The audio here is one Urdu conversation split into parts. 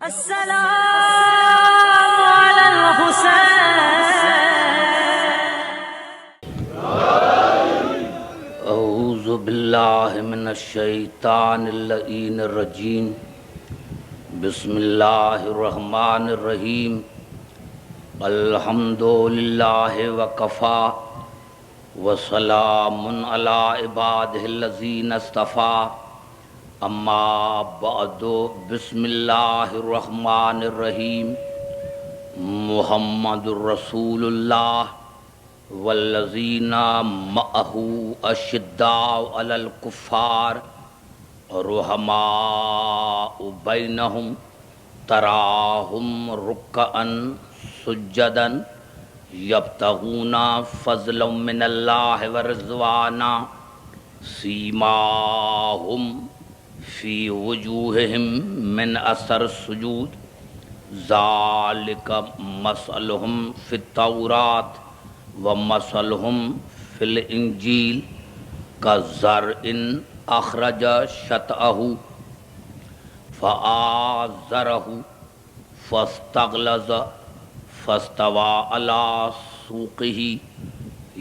السلام على الحسين. اعوذ باللہ من الشیطان اللعین الرجیم. بسم اللہ الرحمن الرحیم. الحمد للہ وکفا وسلام علی عبادہ الذین اصطفیٰ. اما بعد بسم اللہ الرحمن الرحیم. محمد رسول اللہ والذین معہ اشداء علی الکفار رحماء بینہم تراہم رکعا سجدا یبتغون فضلا من اللہ ورضوانا سیماہم فی وجوہہم من اثر السجود ذالک مثلہم فی التوراۃ ومثلہم فی الانجیل کزرع اخرج شطأہ فآزرہ فاستغلظ فاستوى علی سوقہ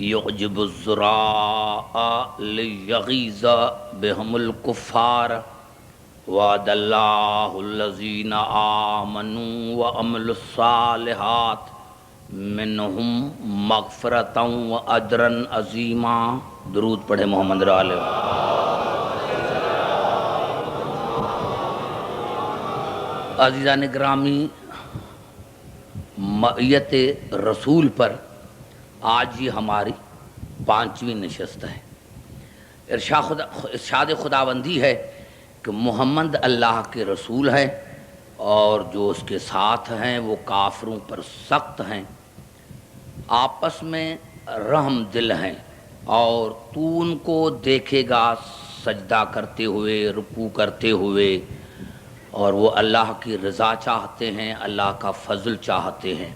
یعجب الزراء لیغیظ بہم الکفار. وعد اللہ الذین آمنوا وعملوا الصالحات منہم مغفرۃ واجرا عظیما. درود پڑھے محمد علیہ. عزیزان گرامی، معیت رسول پر آج یہ ہماری 5ویں نشست ہے. ارشاد خداوندی ہے کہ محمد اللہ کے رسول ہیں اور جو اس کے ساتھ ہیں وہ کافروں پر سخت ہیں، آپس میں رحم دل ہیں، اور تو ان کو دیکھے گا سجدہ کرتے ہوئے، رکوع کرتے ہوئے، اور وہ اللہ کی رضا چاہتے ہیں، اللہ کا فضل چاہتے ہیں.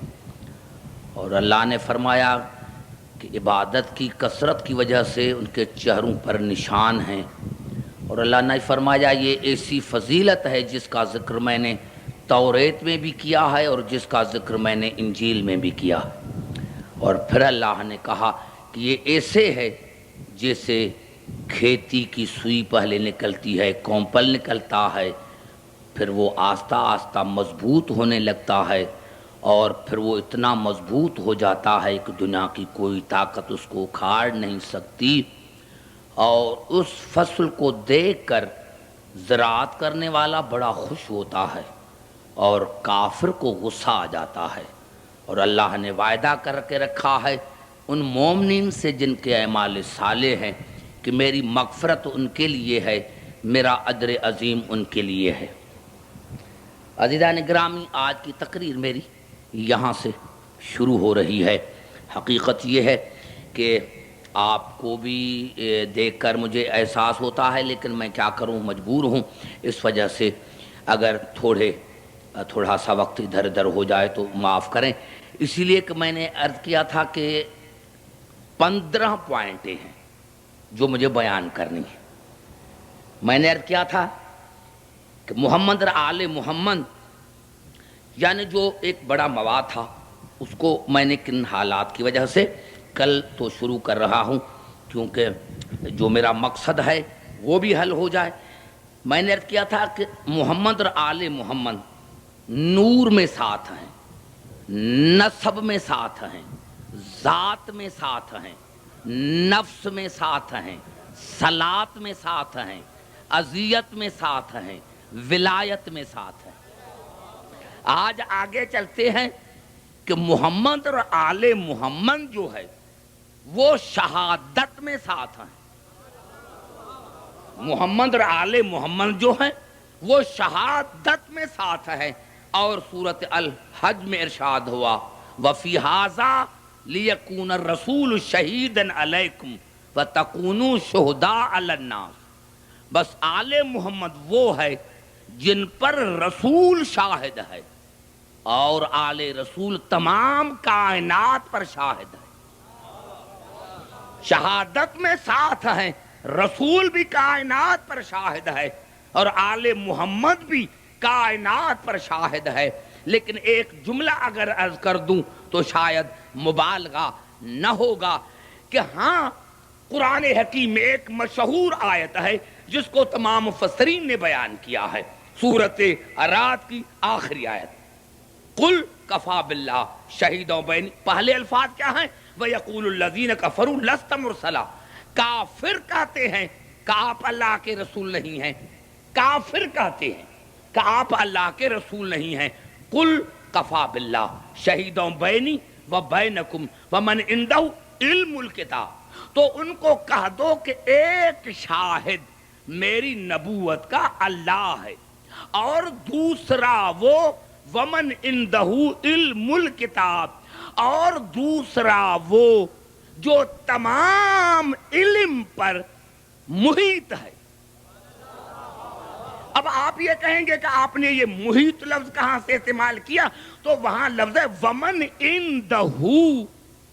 اور اللہ نے فرمایا کہ عبادت کی کثرت کی وجہ سے ان کے چہروں پر نشان ہیں. اور اللہ نے فرمایا یہ ایسی فضیلت ہے جس کا ذکر میں نے توریت میں بھی کیا ہے اور جس کا ذکر میں نے انجیل میں بھی کیا ہے. اور پھر اللہ نے کہا کہ یہ ایسے ہے جیسے کھیتی کی سوئی پہلے نکلتی ہے، کومپل نکلتا ہے، پھر وہ آہستہ آہستہ مضبوط ہونے لگتا ہے، اور پھر وہ اتنا مضبوط ہو جاتا ہے کہ دنیا کی کوئی طاقت اس کو اکھاڑ نہیں سکتی. اور اس فصل کو دیکھ کر زراعت کرنے والا بڑا خوش ہوتا ہے اور کافر کو غصہ آ جاتا ہے. اور اللہ نے وعدہ کر کے رکھا ہے ان مومنین سے جن کے اعمال صالح ہیں کہ میری مغفرت ان کے لیے ہے، میرا اجر عظیم ان کے لیے ہے. عزیزان گرامی، آج کی تقریر میری یہاں سے شروع ہو رہی ہے. حقیقت یہ ہے کہ آپ کو بھی دیکھ کر مجھے احساس ہوتا ہے، لیکن میں کیا کروں، مجبور ہوں. اس وجہ سے اگر تھوڑا سا وقت ادھر ادھر ہو جائے تو معاف کریں. اسی لیے کہ میں نے عرض کیا تھا کہ 15 پوائنٹیں ہیں جو مجھے بیان کرنی ہیں. میں نے عرض کیا تھا کہ محمد اور آل محمد یعنی جو ایک بڑا مواد تھا، اس کو میں نے کن حالات کی وجہ سے کل تو شروع کر رہا ہوں، کیونکہ جو میرا مقصد ہے وہ بھی حل ہو جائے. میں نے عرض کیا تھا کہ محمد اور آل محمد نور میں ساتھ ہیں، نسب میں ساتھ ہیں، ذات میں ساتھ ہیں، نفس میں ساتھ ہیں، صلات میں ساتھ ہیں، عزیت میں ساتھ ہیں، ولایت میں ساتھ ہیں. آج آگے چلتے ہیں کہ محمد اور آل محمد جو ہے وہ شہادت میں ساتھ ہیں. محمد اور آل محمد جو ہیں وہ شہادت میں ساتھ ہیں. اور سورۃ الحج میں ارشاد ہوا وَفِي هَذَا لِيَكُونَ الرَّسُولُ شَهِيدًا عَلَيْكُمْ وَتَكُونُوا شُهَدَاءَ عَلَى النَّاسِ. بس آل محمد وہ ہے جن پر رسول شاہد ہے، اور آل رسول تمام کائنات پر شاہد ہے. شہادت میں ساتھ ہیں، رسول بھی کائنات پر شاہد ہے، اور آل محمد بھی کائنات پر شاہد ہے. لیکن ایک جملہ اگر عرض کر دوں تو شاید مبالغہ نہ ہوگا کہ ہاں قرآن حکیم میں ایک مشہور آیت ہے جس کو تمام مفسرین نے بیان کیا ہے، سورۃ رعد کی آخری آیت، قل کفا باللہ شہیدوں بین. پہلے الفاظ کیا ہیں؟ وَيَقُولُ الَّذِينَ كَفَرُوا لَسْتَ مُرْسَلًا. کافر کہتے ہیں کہ آپ اللہ کے رسول نہیں ہیں. کافر کہتے ہیں کہ آپ اللہ کے رسول نہیں ہیں. قل کفا باللہ شہیدوں بینی و بینکم ومن عندہ علم الکتاب. تو ان کو کہہ دو کہ ایک شاہد میری نبوت کا اللہ ہے، اور دوسرا وہ ومن عندہ علم الکتاب، اور دوسرا وہ جو تمام علم پر محیط ہے. اب آپ یہ کہیں گے کہ آپ نے یہ محیط لفظ کہاں سے استعمال کیا؟ تو وہاں لفظ ہے ومن عندہ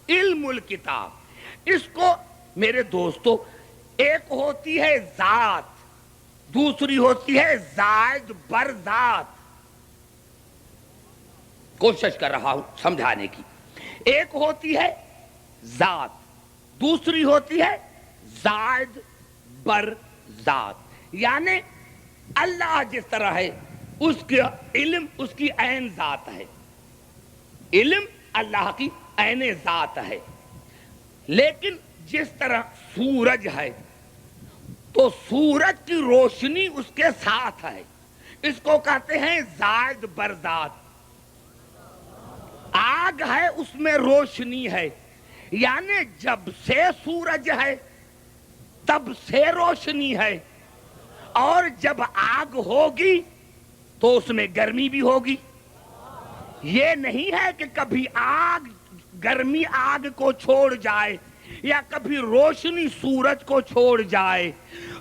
علم الکتاب. اس کو میرے دوستو ایک ہوتی ہے ذات، دوسری ہوتی ہے زائد بر ذات. کوشش کر رہا ہوں سمجھانے کی. ایک ہوتی ہے ذات، دوسری ہوتی ہے زائد بر ذات. یعنی اللہ جس طرح ہے اس کا علم اس کی عین ذات ہے، علم اللہ کی عین ذات ہے. لیکن جس طرح سورج ہے تو سورج کی روشنی اس کے ساتھ ہے، اس کو کہتے ہیں زائد بر ذات. آگ ہے اس میں روشنی ہے، یعنی جب سے سورج ہے تب سے روشنی ہے، اور جب آگ ہوگی تو اس میں گرمی بھی ہوگی. یہ نہیں ہے کہ کبھی آگ گرمی آگ کو چھوڑ جائے یا کبھی روشنی سورج کو چھوڑ جائے.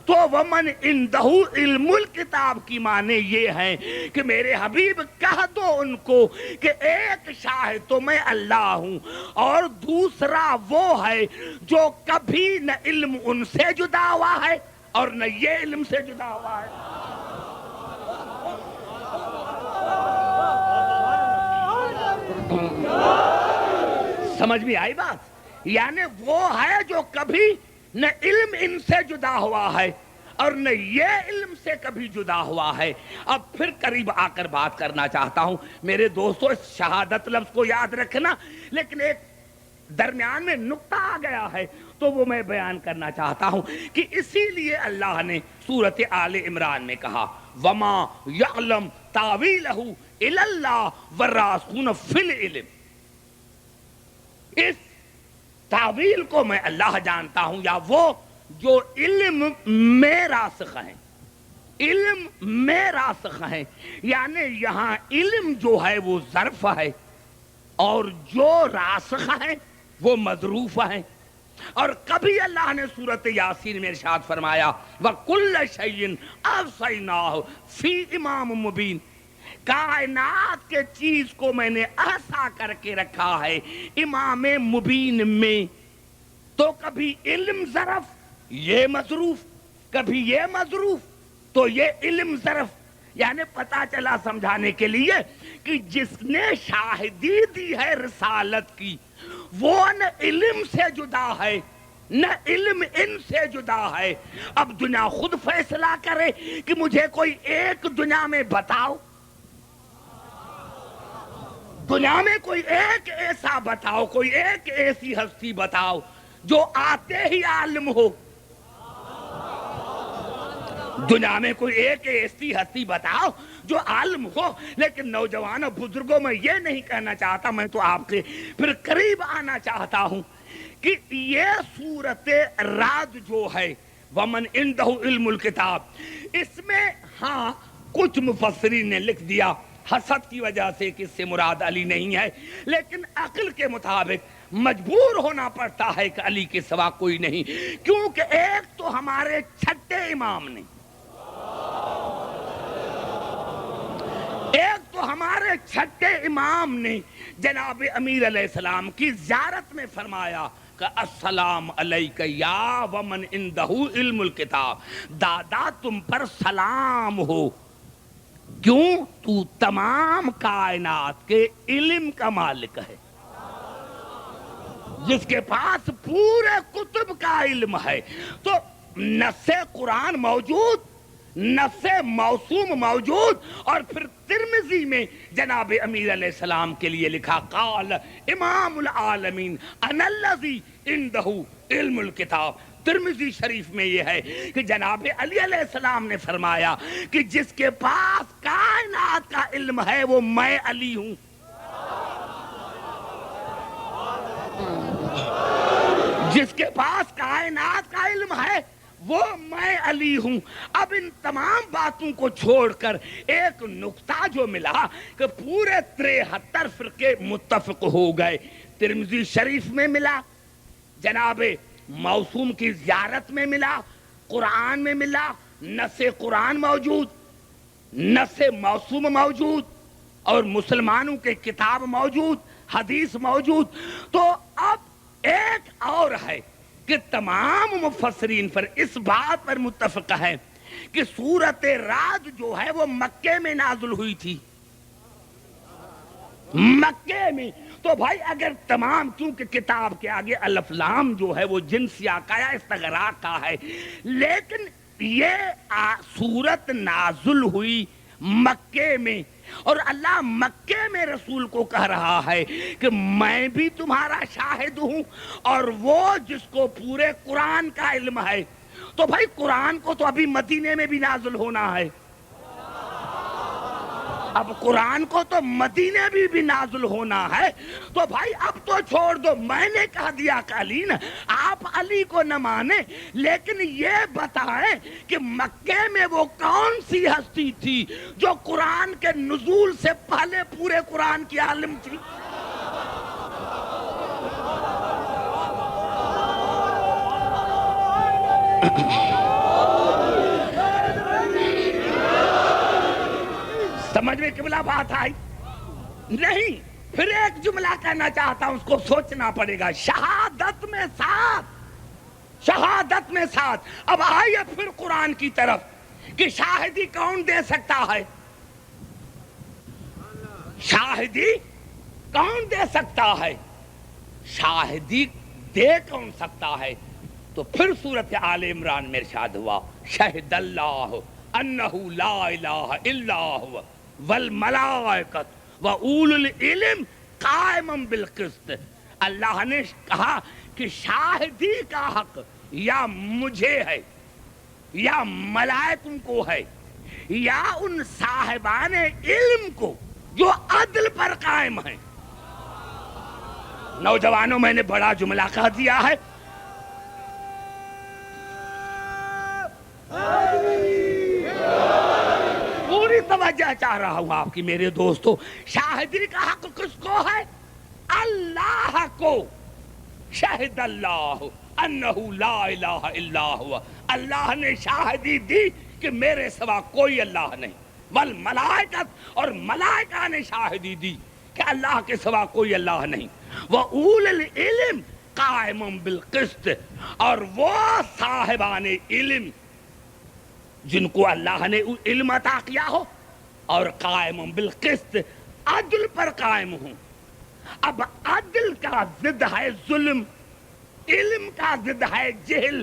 تو ومن عندہ علم الکتاب کی معنی یہ ہے کہ میرے حبیب کہہ دو ان کو کہ ایک شاہد تو میں اللہ ہوں، اور دوسرا وہ ہے جو کبھی نہ علم ان سے جدا ہوا ہے اور نہ یہ علم سے جدا ہوا ہے. سمجھ میں آئی بات؟ یعنی وہ ہے جو کبھی نہ علم ان سے جدا ہوا ہے اور نہ یہ علم سے کبھی جدا ہوا ہے. اب پھر قریب آ کر بات کرنا چاہتا ہوں میرے دوستو. اس شہادت لفظ کو یاد رکھنا، لیکن ایک درمیان میں نقطہ آ گیا ہے تو وہ میں بیان کرنا چاہتا ہوں کہ اسی لیے اللہ نے سورۃ آل عمران میں کہا وما یعلم تاویلہ الا اللہ والراسخون فی العلم. اس تعویل کو میں اللہ جانتا ہوں، یا وہ جو علم میں راسخ ہیں، علم میں راسخ ہیں. یعنی یہاں علم جو ہے وہ ظرف ہے اور جو راسخ ہیں وہ مظروف ہیں. اور کبھی اللہ نے سورۃ یاسین میں ارشاد فرمایا وَكُلَّ شَيْءٍ أَحْصَيْنَاهُ فِي إِمَامٍ مُبِينٍ. کائنات کے چیز کو میں نے احصا کر کے رکھا ہے امام مبین میں. تو کبھی علم ظرف یہ مظروف، کبھی یہ مظروف تو یہ علم ظرف. یعنی پتا چلا سمجھانے کے لیے کہ جس نے شاہدی دی ہے رسالت کی وہ نہ علم سے جدا ہے نہ علم ان سے جدا ہے. اب دنیا خود فیصلہ کرے کہ مجھے کوئی ایک دنیا میں بتاؤ، دنیا میں کوئی ایک ایسا بتاؤ، کوئی ایک ایسی ہستی بتاؤ جو آتے ہی عالم ہو. دنیا میں کوئی ایک ایسی ہستی بتاؤ جو عالم ہو. لیکن نوجوانوں بزرگوں میں یہ نہیں کہنا چاہتا، میں تو آپ کے پھر قریب آنا چاہتا ہوں کہ یہ سورۃ رعد جو ہے ومن عندہ علم الکتاب، اس میں ہاں کچھ مفسرین نے لکھ دیا حسد کی وجہ سے کہ اس سے مراد علی نہیں ہے، لیکن عقل کے مطابق مجبور ہونا پڑتا ہے کہ علی کے سوا کوئی نہیں، کیونکہ ایک تو ہمارے چھٹے امام نے، ایک تو ہمارے چھٹے امام نے جناب امیر علیہ السلام کی زیارت میں فرمایا کہ السلام علیک یا ومن عندہ علم الکتاب، دادا تم پر سلام ہو کیوں؟ تو تمام کائنات کے علم کا مالک ہے، جس کے پاس پورے کتب کا علم ہے۔ تو نص قرآن موجود، نص موسوم موجود، اور پھر ترمذی میں جناب امیر علیہ السلام کے لیے لکھا قال امام العالمین انا الذی عنده علم الکتاب۔ ترمذی شریف میں یہ ہے کہ جناب علی علیہ السلام نے فرمایا کہ جس کے پاس کائنات کا علم ہے وہ میں علی ہوں۔ جس کے پاس کائنات کا علم ہے وہ میں علی ہوں۔ اب ان تمام باتوں کو چھوڑ کر ایک نقطہ جو ملا کہ پورے 73 فرقے متفق ہو گئے۔ ترمذی شریف میں ملا، جناب موسوم کی زیارت میں ملا، قرآن میں ملا، نص قرآن موجود، نص موسوم موجود، اور مسلمانوں کے کتاب موجود، حدیث موجود۔ تو اب ایک اور ہے کہ تمام مفسرین پر اس بات پر متفق ہے کہ سورۃ رعد جو ہے وہ مکے میں نازل ہوئی تھی، مکے میں۔ تو بھائی اگر تمام، کیونکہ کتاب کے آگے الف لام جو ہے وہ جنسیہ کا یا استغراق کا ہے، لیکن یہ سورت نازل ہوئی مکے میں، اور اللہ مکے میں رسول کو کہہ رہا ہے کہ میں بھی تمہارا شاہد ہوں، اور وہ جس کو پورے قرآن کا علم ہے۔ تو بھائی قرآن کو تو ابھی مدینے میں بھی نازل ہونا ہے، اب قرآن کو تو مدینے میں بھی نازل ہونا ہے۔ تو بھائی اب تو چھوڑ دو، میں نے کہہ دیا کہ علی نا، آپ علی کو نہ مانے، لیکن یہ بتائیں کہ مکے میں وہ کون سی ہستی تھی جو قرآن کے نزول سے پہلے پورے قرآن کی عالم تھی؟ سمجھ میں قبلہ بات آئی؟ نہیں، پھر ایک جملہ کہنا چاہتا ہوں، اس کو سوچنا پڑے گا۔ شہادت میں ساتھ، شہادت میں ساتھ۔ اب آئیے پھر قرآن کی طرف کہ شاہدی کون دے سکتا ہے؟ شاہدی کون دے سکتا ہے؟ شاہدی دے کون سکتا ہے؟ تو پھر سورۃ آل عمران میں ارشاد ہوا شہد اللہ انہ لا الہ الا ہوا والملائکۃ واولو العلم قائما بالقسط۔ اللہ نے کہا کہ شاہدی کا حق یا مجھے ہے، یا ملائکوں کو ہے، یا ان صاحبان علم کو جو عدل پر قائم ہیں۔ نوجوانوں، میں نے بڑا جملہ کہہ دیا ہے، پوری توجہ چاہ رہا ہوں آپ کی میرے دوستو۔ شاہدی کا حق کس کو ہے؟ اللہ کو۔ شہد اللہ انہ لا الہ الا ہوا، اللہ نے شاہدی دی کہ میرے سوا کوئی اللہ نہیں۔ والملائکۃ، اور ملائکہ نے شاہدی دی کہ اللہ کے سوا کوئی اللہ نہیں۔ وَأُولِي الْعِلْمِ قَائِمٌ بِالْقِسْطِ، اور وہ صاحبان علم جن کو اللہ نے علم عطا کیا ہو، اور قائم بالقسط، عدل پر قائم ہوں۔ اب عدل کا ضد ہے ظلم، علم کا ضد ہے جہل،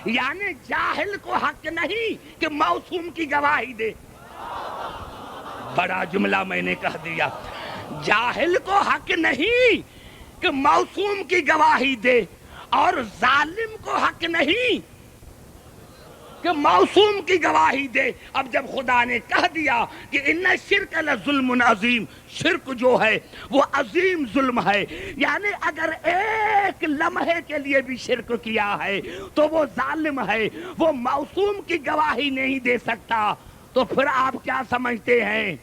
یعنی جاہل کو حق نہیں کہ موسوم کی گواہی دے۔ بڑا جملہ میں نے کہہ دیا، جاہل کو حق نہیں کہ موسوم کی گواہی دے، اور ظالم کو حق نہیں کہ موسوم کی گواہی دے۔ اب جب خدا نے کہہ دیا کہ ان الشرک لظلم عظیم، شرک جو ہے وہ عظیم ظلم ہے، یعنی اگر ایک لمحے کے لیے بھی شرک کیا ہے تو وہ ظالم ہے، وہ موسوم کی گواہی نہیں دے سکتا۔ تو پھر آپ کیا سمجھتے ہیں؟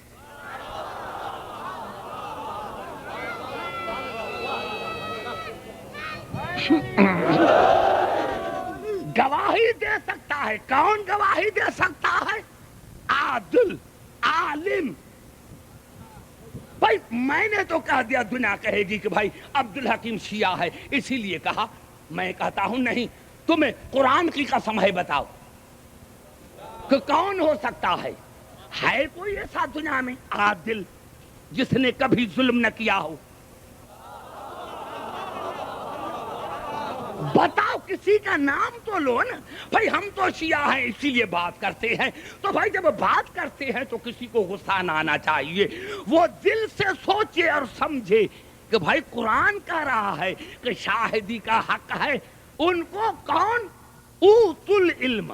گواہی دے سکتا ہے، کون گواہی دے سکتا ہے؟ عادل، عالم۔ بھائی میں نے تو کہہ دیا، دنیا کہے گی کہ بھائی عبدالحکیم شیعہ ہے، اسی لیے کہا۔ میں کہتا ہوں نہیں، تمہیں قرآن کی قسم ہے، بتاؤ کہ کون ہو سکتا ہے؟ ہے کوئی ایسا دنیا میں عادل جس نے کبھی ظلم نہ کیا ہو؟ بتاؤ، کسی کا نام تو لو نا بھائی. ہم تو شیعہ ہیں اسی لیے بات کرتے ہیں. تو بھائی جب بات کرتے ہیں تو کسی کو غصہ نہ آنا چاہیے. وہ دل سے سوچے اور سمجھے کہ بھائی قرآن کہہ رہا ہے کہ شاہدی کا حق ہے. ان کو کون؟ اوت العلم.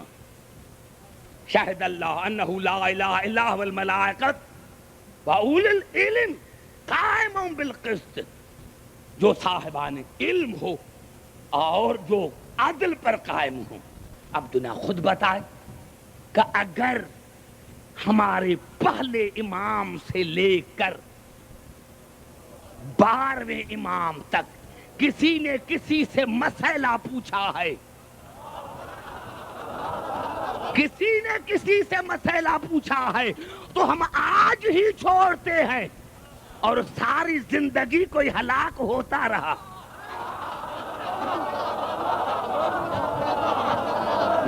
شاہد اللہ انہ لا الہ الا هو والملائکۃ واولو العلم قائما بالقسط. جو صاحبان علم ہو اور جو عدل پر قائم ہوں. اب دنیا خود بتائے کہ اگر ہمارے پہلے امام سے لے کر 12ویں امام تک کسی نے کسی سے مسئلہ پوچھا ہے، کسی نے کسی سے مسئلہ پوچھا ہے، تو ہم آج ہی چھوڑتے ہیں اور ساری زندگی کوئی ہلاک ہوتا رہا.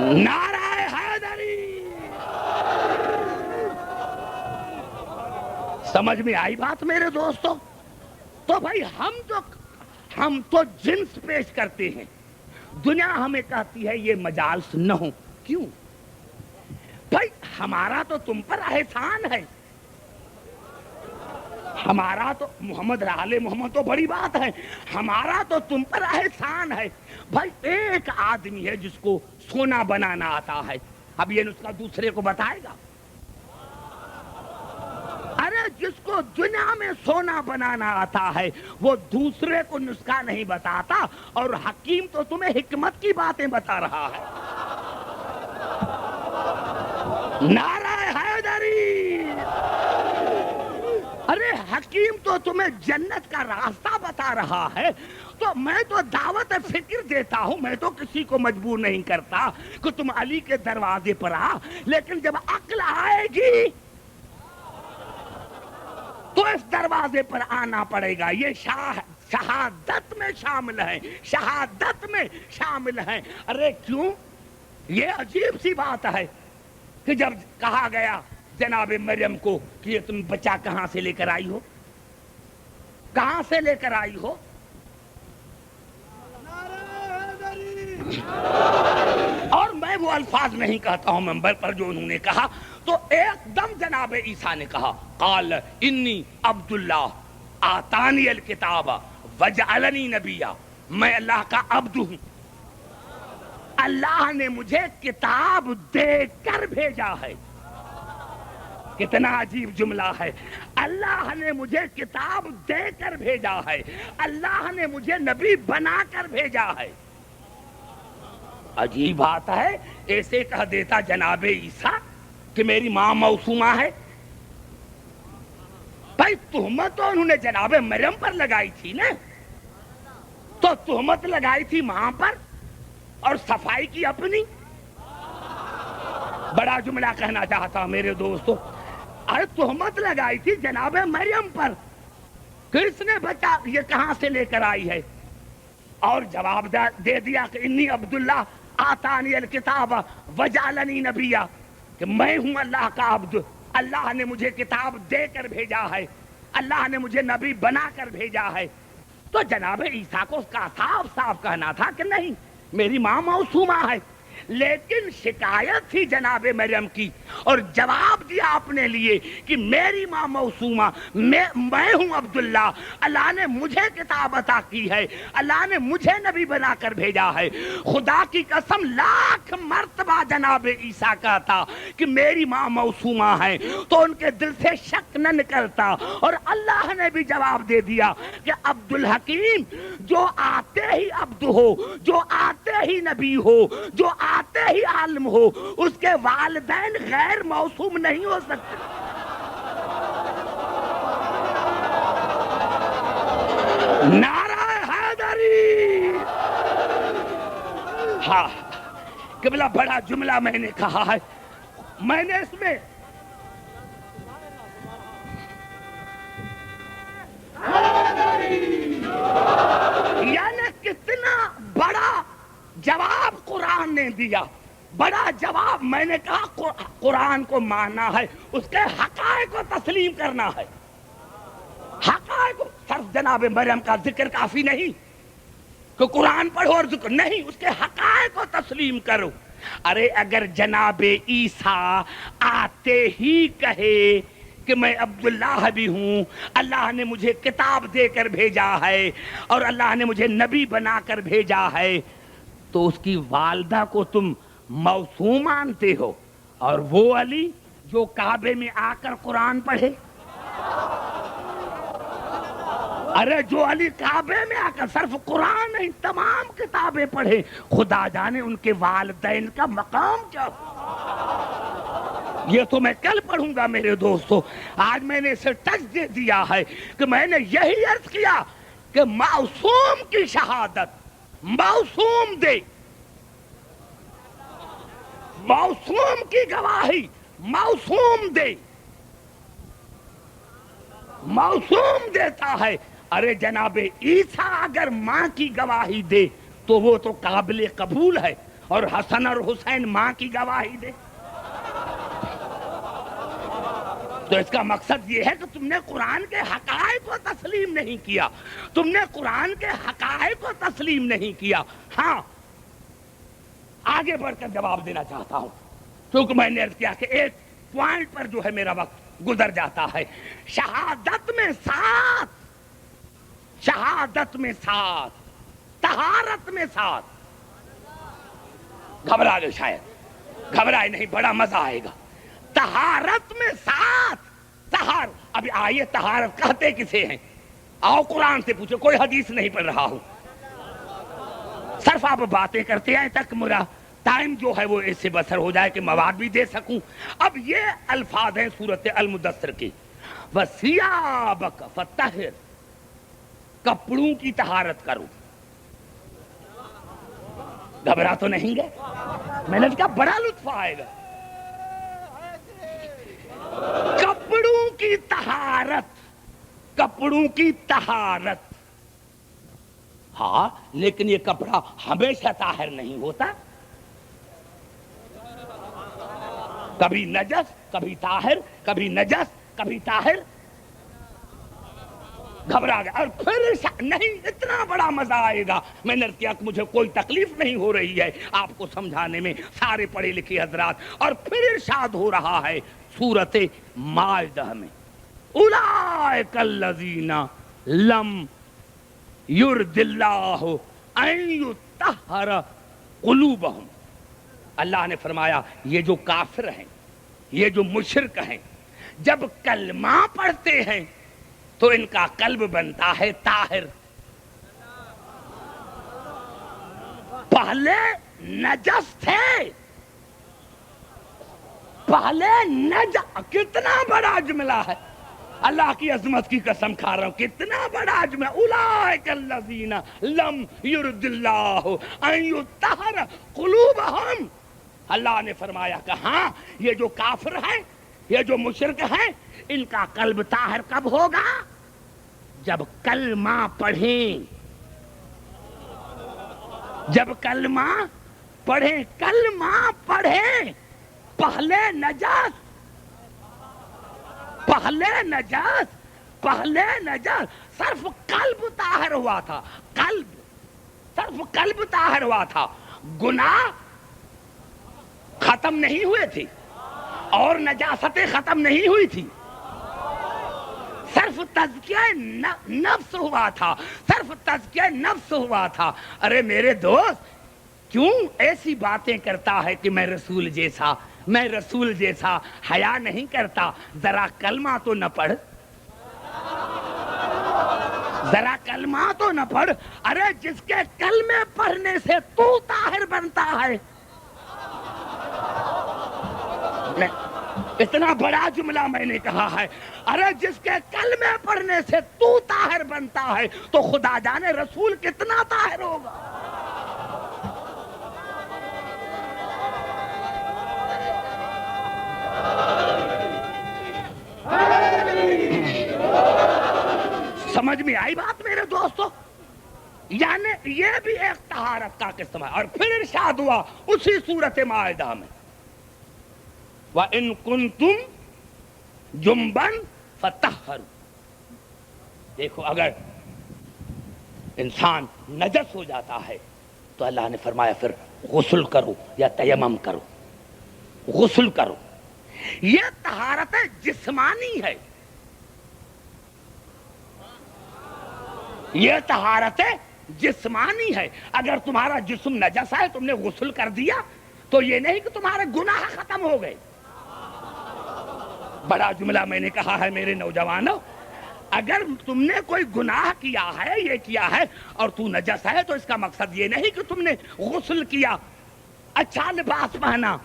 نعرہ حیدری. سمجھ میں آئی بات میرے دوستو؟ تو بھائی ہم تو جنس پیش کرتے ہیں. دنیا ہمیں کہتی ہے یہ مجالس نہ ہو. کیوں بھائی؟ ہمارا تو تم پر احسان ہے. ہمارا تو محمد آل محمد تو بڑی بات ہے. ہمارا تو تم پر احسان ہے. بھائی ایک آدمی ہے جس کو سونا بنانا آتا ہے. اب یہ نسخہ دوسرے کو بتائے گا؟ ارے جس کو دنیا میں سونا بنانا آتا ہے وہ دوسرے کو نسخہ نہیں بتاتا. اور حکیم تو تمہیں حکمت کی باتیں بتا رہا ہے. نعرہ حیدری. ارے حکیم تو تمہیں جنت کا راستہ بتا رہا ہے. تو میں تو دعوت فکر دیتا ہوں. میں تو کسی کو مجبور نہیں کرتا کہ تم علی کے دروازے پر آ. لیکن جب عقل آئے گی تو اس دروازے پر آنا پڑے گا. یہ شہادت میں شامل ہے. شہادت میں شامل ہے. ارے کیوں؟ یہ عجیب سی بات ہے کہ جب کہا گیا جناب مریم کو کہ یہ تم بچہ کہاں سے لے کر آئی ہو؟ کہاں سے لے کر آئی ہو؟ اور میں وہ الفاظ نہیں کہتا ہوں منبر پر جو انہوں نے کہا. تو ایک دم جناب عیسیٰ نے کہا قال انی عبداللہ آتانی الکتاب وجعلنی نبیا. میں اللہ کا عبد ہوں. اللہ نے مجھے کتاب دے کر بھیجا ہے. کتنا عجیب جملہ ہے. اللہ نے مجھے کتاب دے کر بھیجا ہے. اللہ نے مجھے نبی بنا کر بھیجا ہے. عجیب بات ہے. ایسے کہہ دیتا جناب عیسیٰ کہ میری ماں موسومہ ہے. بھائی تہمت تو انہوں نے جناب مریم پر لگائی تھی نا. تو تہمت لگائی تھی ماں پر اور صفائی کی اپنی. بڑا جملہ کہنا چاہتا میرے دوستو. ارے تہمت لگائی تھی جناب مریم پر کہ اس نے بچہ یہ کہاں سے لے کر آئی ہے. اور جواب دے دیا کہ انی عبداللہ آتانی الکتاب وجعلنی نبیا. کہ میں ہوں اللہ کا عبد. اللہ نے مجھے کتاب دے کر بھیجا ہے. اللہ نے مجھے نبی بنا کر بھیجا ہے. تو جناب عیسیٰ کو اس کا صاف صاف کہنا تھا کہ نہیں میری ماں موسومہ ہے. لیکن شکایت تھی جناب مریم کی اور جواب دیا اپنے لیے کہ میری ماں موسومہ. میں ہوں عبداللہ. اللہ نے مجھے کتاب عطا کی ہے. اللہ نے مجھے نبی بنا کر بھیجا ہے. خدا کی قسم لاکھ مرتبہ جناب عیسیٰ کہتا کہ میری ماں موسومہ ہے تو ان کے دل سے شک نہ نکلتا. اور اللہ نے بھی جواب دے دیا کہ عبد الحکیم جو آتے ہی عبد ہو, جو آتے ہی نبی ہو, جو آتے ہی عالم ہو, اس کے والدین غیر موسوم نہیں ہو سکتے. نعرہ حیدری. ہاں قبلہ بڑا جملہ میں نے کہا ہے. میں نے اس میں یعنی کتنا بڑا جواب قرآن نے دیا. بڑا جواب میں نے کہا قرآن کو ماننا ہے، اس کے حقائق کو تسلیم کرنا ہے. حقائق صرف جناب مریم کا ذکر کافی نہیں کہ قرآن پڑھو اور ذکر نہیں، اس کے حقائق کو تسلیم کرو. ارے اگر جناب عیسیٰ آتے ہی کہے کہ میں عبداللہ بھی ہوں، اللہ نے مجھے کتاب دے کر بھیجا ہے اور اللہ نے مجھے نبی بنا کر بھیجا ہے، تو اس کی والدہ کو تم موصوم مانتے ہو، اور وہ علی جو کعبے میں آ کر قرآن پڑھے. ارے جو علی کعبے میں آ کر صرف قرآن نہیں تمام کتابیں پڑھے، خدا جانے ان کے والدین کا مقام کیا. یہ تو میں کل پڑھوں گا میرے دوستو. آج میں نے اسے ٹچ دے دیا ہے کہ میں نے یہی عرض کیا کہ معصوم کی شہادت معصوم دے، معصوم کی گواہی معصوم دے، معصوم دیتا ہے. ارے جناب عیسیٰ اگر ماں کی گواہی دے تو وہ تو قابل قبول ہے، اور حسن اور حسین ماں کی گواہی دے تو اس کا مقصد یہ ہے کہ تم نے قرآن کے حقائق کو تسلیم نہیں کیا، تم نے قرآن کے حقائق کو تسلیم نہیں کیا. ہاں آگے بڑھ کر جواب دینا چاہتا ہوں، کیونکہ میں نے عرض کیا کہ ایک پوائنٹ پر جو ہے میرا وقت گزر جاتا ہے. شہادت میں ساتھ، شہادت میں ساتھ، طہارت میں ساتھ. گھبرا گئے شاید، گھبرائے نہیں، بڑا مزہ آئے گا. طہارت میں ساتھ، ابھی آئیے طہارت کہتے کسے ہیں؟ آؤ قرآن سے پوچھو، کوئی حدیث نہیں پڑھ رہا ہوں، صرف آپ باتیں کرتے ہیں تک میرا ٹائم جو ہے وہ ایسے بسر ہو جائے کہ مواد بھی دے سکوں. اب یہ الفاظ ہیں سورۃ المدثر کی، وَثِيَابَكَ فَطَہِّرْ، کپڑوں کی طہارت کرو. گھبرا تو نہیں گئے؟ میں نے کہا بڑا لطف آئے گا. کپڑوں کی طہارت، کپڑوں کی طہارت. ہاں لیکن یہ کپڑا ہمیشہ طاہر نہیں ہوتا، کبھی نجس کبھی طاہر، کبھی نجس کبھی طاہر. گھبرا گیا. اور پھر نہیں، اتنا بڑا مزہ آئے گا. میں نے کیا کہ مجھے کوئی تکلیف نہیں ہو رہی ہے آپ کو سمجھانے میں، سارے پڑھے لکھے حضرات. اور پھر ارشاد ہو رہا ہے سورۃ مائدہ میں، اولئک الذین لم یرد اللہ ان یطہر قلوبہم. اللہ نے فرمایا یہ جو کافر ہیں، یہ جو مشرک ہیں، جب کلمہ پڑھتے ہیں تو ان کا قلب بنتا ہے طاہر. پہلے نجس تھے، پہلے کتنا بڑا جملہ ہے، اللہ کی عظمت کی قسم کھا رہا ہوں، کتنا بڑا جملہ. اولئک الذین لم یرد اللہ ان یطہر قلوبہم. اللہ نے فرمایا کہ ہاں یہ جو کافر ہیں، یہ جو مشرک ہیں، ان کا قلب طاہر کب ہوگا؟ جب کلمہ پڑھیں، جب کلمہ پڑھیں. کلمہ پڑھیں، پہلے نجس، پہلے نجس، پہلے نجس. صرف قلب طاہر ہوا تھا، قلب، صرف قلب طاہر ہوا تھا. گناہ ختم نہیں ہوئے تھے اور نجاستیں ختم نہیں ہوئی تھی، صرف تزکیہ نفس ہوا تھا، صرف تزکیہ نفس ہوا تھا. ارے میرے دوست کیوں ایسی باتیں کرتا ہے کہ میں رسول جیسا، میں رسول جیسا؟ حیا نہیں کرتا؟ ذرا کلمہ تو نہ پڑھ، ذرا کلمہ تو نہ پڑھ. ارے جس کے کلمے پڑھنے سے تو طاہر بنتا ہے. اتنا بڑا جملہ میں نے کہا ہے. ارے جس کے کلمے پڑھنے سے تو طاہر بنتا ہے تو خدا جانے رسول کتنا طاہر ہوگا. سمجھ میں آئی بات میرے دوستو؟ یعنی یہ بھی ایک طہارت کا قسم ہے. اور پھر ارشاد ہوا اسی سورۃ مائدہ میں وَإِن كُنتُمْ جُنُبًا فَطَهَّرُوا. دیکھو اگر انسان نجس ہو جاتا ہے تو اللہ نے فرمایا پھر غسل کرو یا تیمم کرو, غسل کرو. یہ طہارت جسمانی ہے, یہ طہارت جسمانی ہے. اگر تمہارا جسم نجس ہے تم نے غسل کر دیا تو یہ نہیں کہ تمہارے گناہ ختم ہو گئے. بڑا جملہ میں نے کہا ہے میرے نوجوانوں, اگر تم نے کوئی گناہ کیا ہے, یہ کیا ہے اور تو نجس ہے تو اس کا مقصد یہ نہیں کہ تم نے غسل کیا, اچھا لباس پہنا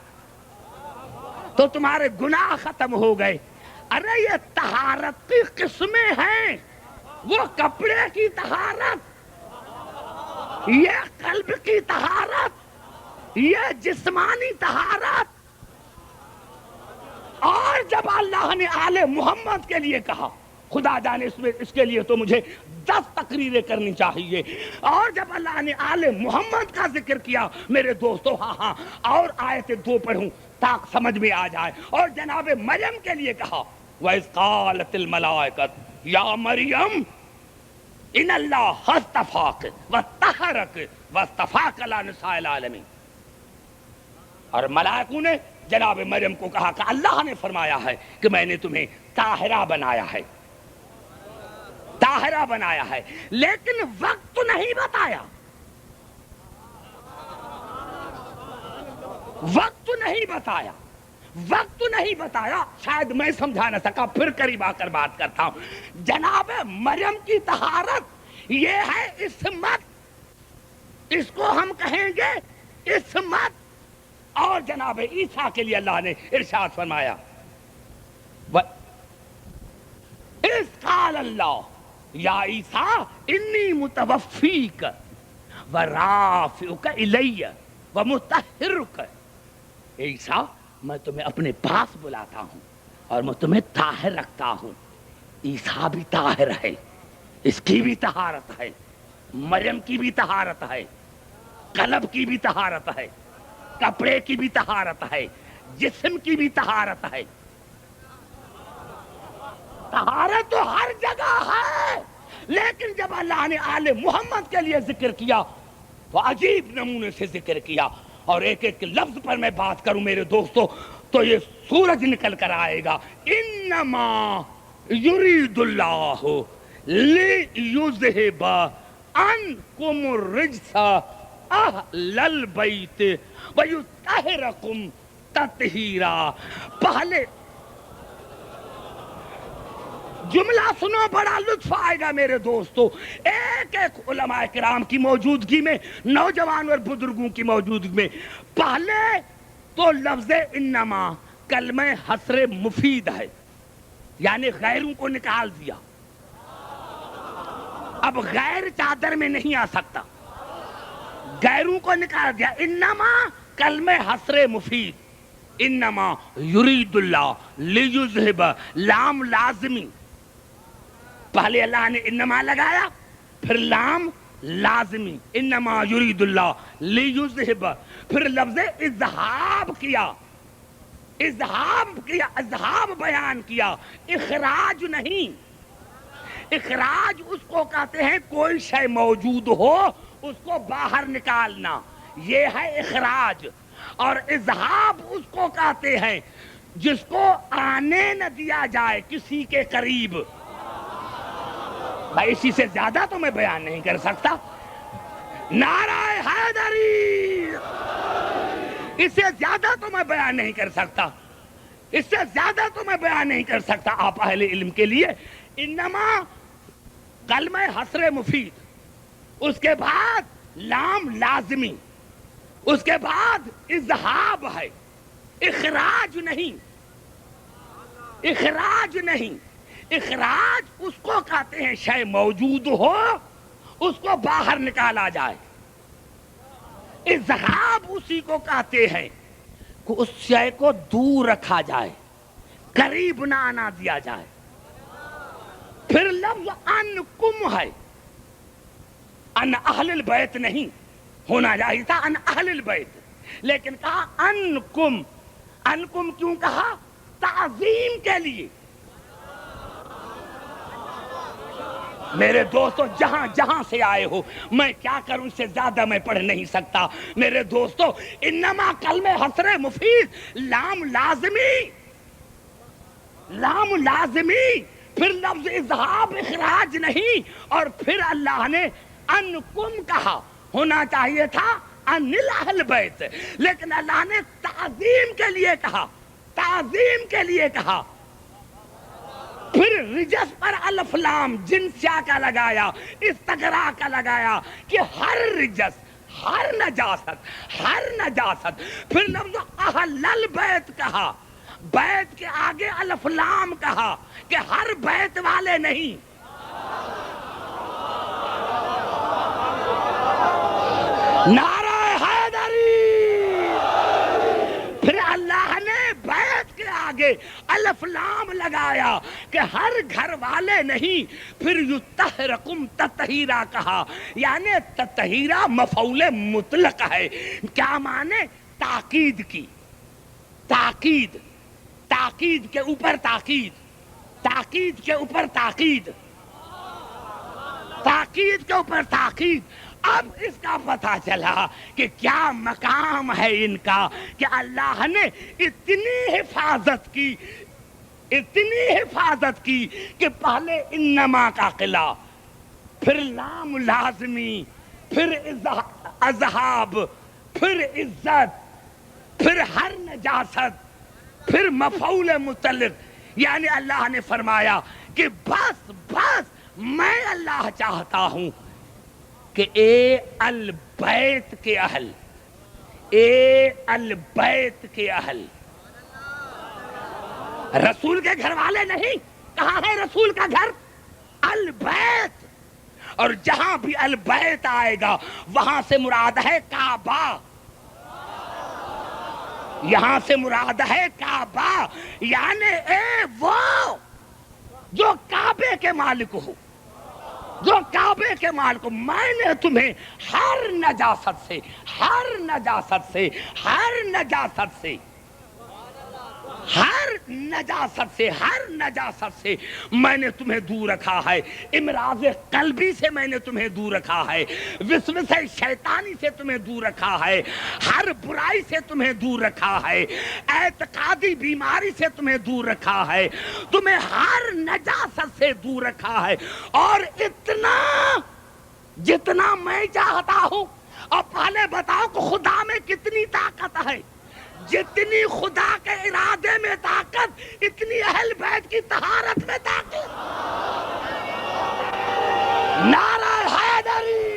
تو تمہارے گناہ ختم ہو گئے. ارے یہ طہارت کی قسمیں ہیں, وہ کپڑے کی طہارت, یہ قلب کی طہارت, یہ جسمانی طہارت. اور جب اللہ نے آل محمد کے لیے کہا, خدا جانے اس کے لیے تو مجھے 10 تقریریں کرنی چاہیے. اور جب اللہ نے آل محمد کا ذکر کیا میرے دوستو, ہاں اور آیت 2 پڑھوں تاکہ سمجھ میں آ جائے. اور جناب مریم کے لیے کہا وَإِذْ قَالَتِ الْمَلَائِكَةُ يَا مَرْيَمُ إِنَّ اللَّهَ اصْطَفَاكِ وَطَهَّرَكِ وَاصْطَفَاكَ عَلَىٰ نِسَاءِ الْعَالَمِينَ. اور ملائکوں نے جناب مریم کو کہا کہ اللہ نے فرمایا ہے کہ میں نے تمہیں طاہرہ بنایا ہے, طاہرہ بنایا ہے, لیکن وقت نہیں بتایا, وقت نہیں بتایا, وقت نہیں بتایا. شاید میں سمجھا نہ سکا, پھر قریب آ کر بات کرتا ہوں. جناب مریم کی طہارت یہ ہے عصمت, اس کو ہم کہیں گے عصمت. اور جناب عیسیٰ کے لیے اللہ نے ارشاد فرمایا اِذْ قَالَ اللَّهُ يَا عِيسَىٰ إِنِّي مُتَوَفِّيكَ وَرَافِعُكَ إِلَيَّ وَمُطَهِّرُكَ. عیسیٰ میں تمہیں اپنے پاس بلاتا ہوں اور میں تمہیں طاہر رکھتا ہوں. عیسیٰ بھی طاہر ہے, اس کی بھی طہارت ہے, مریم کی بھی طہارت ہے, قلب کی بھی طہارت ہے, کپڑے کی بھی طہارت ہے, جسم کی بھی طہارت ہے. طہارت تو ہر جگہ ہے, لیکن جب اللہ نے آل محمد کے لیے ذکر کیا تو عجیب نمونے سے ذکر کیا. اور ایک ایک لفظ پر میں بات کروں میرے دوستو تو یہ سورج نکل کر آئے گا. انما یرید اللہ لیذہب عنکم الرجس اہل البیت ویطہرکم تطہیرا. پہلے جملہ سنو, بڑا لطف آئے گا میرے دوستو. ایک ایک علماء کرام کی موجودگی میں, نوجوان اور بزرگوں کی موجودگی میں. پہلے تو لفظ انما کلمہ حصر مفید ہے, یعنی غیروں کو نکال دیا. اب غیر چادر میں نہیں آ سکتا, غیروں کو نکال دیا. انما کلمہ حصر مفید, انما یرید اللہ لیذہب, لام لازمی. پہلے اللہ نے انما لگایا, پھر لام لازمی, انما یرید اللہ لیذہب, پھر لفظ اذہاب کیا, اذہاب کیا, اذہاب بیان کیا, اخراج نہیں. اخراج اس کو کہتے ہیں کوئی شے موجود ہو اس کو باہر نکالنا, یہ ہے اخراج. اور اذہاب اس کو کہتے ہیں جس کو آنے نہ دیا جائے کسی کے قریب. بھائی اسی سے زیادہ تو میں بیان نہیں کر سکتا. نعرہ حیدری, اس سے زیادہ تو میں بیان نہیں کر سکتا, اس سے زیادہ تو میں بیان نہیں کر سکتا. آپ اہل علم کے لیے انما کلمہ حصر مفید, اس کے بعد لام لازمی, اس کے بعد اذہاب ہے, اخراج نہیں, اخراج نہیں. اخراج اس کو کہتے ہیں شے موجود ہو اس کو باہر نکالا جائے. اذہاب اسی کو کہتے ہیں کہ اس شے کو دور رکھا جائے, قریب نہ آنا دیا جائے. پھر لفظ انکم ہے, ان اہل البیت نہیں ہونا چاہیے تھا، ان اہل البیت، لیکن کہا انکم۔ انکم کیوں کہا؟ تعظیم کے لیے۔ میرے دوستو جہاں جہاں سے آئے ہو، میں کیا کروں، اس سے زیادہ میں پڑھ نہیں سکتا۔ میرے دوستو انما کلمہ حسر مفید، لام لازمی، لام لازمی، پھر لفظ اذہاب اخراج نہیں، اور پھر اللہ نے انکم کہا، ہونا چاہیے تھا ان اہل بیت، لیکن اللہ نے تعظیم کے لیے کہا، تعظیم کے لیے کہا۔ پھر رجس پر الف لام جنسیہ کا لگایا، استغراق کا لگایا کہ ہر رجس، ہر نجاست، ہر نجاست۔ پھر لفظ اہل البیت کہا، بیت کے آگے الف لام کہا کہ ہر بیت والے نہیں۔ نعرہ حیدری۔ پھر اللہ نے بیت کے آگے الف لام لگایا کہ ہر گھر والے نہیں۔ پھر یطہرکم تطہیرا کہا، یعنی تطہیرا مفعول مطلق ہے۔ کیا معنی؟ تاکید کی، تاکید، تاکید کے اوپر تاکید، تاکید کے اوپر تاکید، تاکید کے اوپر تاکید۔ اب اس کا پتہ چلا کہ کیا مقام ہے ان کا، کہ اللہ نے اتنی حفاظت کی، اتنی حفاظت کی کہ پہلے انما کا قلعہ، پھر لام لازمی، پھر اذہاب، پھر عزت، پھر ہر نجاست، پھر مفعول مطلق۔ یعنی اللہ نے فرمایا کہ بس بس میں اللہ چاہتا ہوں کہ اے البیت کے اہل، اے البیت کے اہل، رسول کے گھر والے نہیں۔ کہاں ہے رسول کا گھر؟ البیت۔ اور جہاں بھی البیت آئے گا وہاں سے مراد ہے کعبہ، یہاں سے مراد ہے کعبہ، یعنی اے وہ جو کعبے کے مالک ہو، جو کعبے کے مالک ہو، میں نے تمہیں ہر نجاست سے، ہر نجاست سے، ہر نجاست سے، ہر نجاست سے، ہر نجاست سے میں نے تمہیں دور رکھا ہے۔ امراض قلبی سے میں نے تمہیں دور رکھا ہے، وسوسہ شیطانی سے تمہیں دور رکھا ہے، ہر برائی سے تمہیں دور رکھا ہے، اعتقادی بیماری سے تمہیں دور رکھا ہے، تمہیں ہر نجاست سے دور رکھا ہے۔ اور اتنا جتنا میں چاہتا ہوں۔ اب پہلے بتاؤ کہ خدا میں کتنی طاقت ہے؟ جتنی خدا کے ارادے میں طاقت، اتنی اہل بیت کی طہارت میں طاقت۔ نعرہ حیدری۔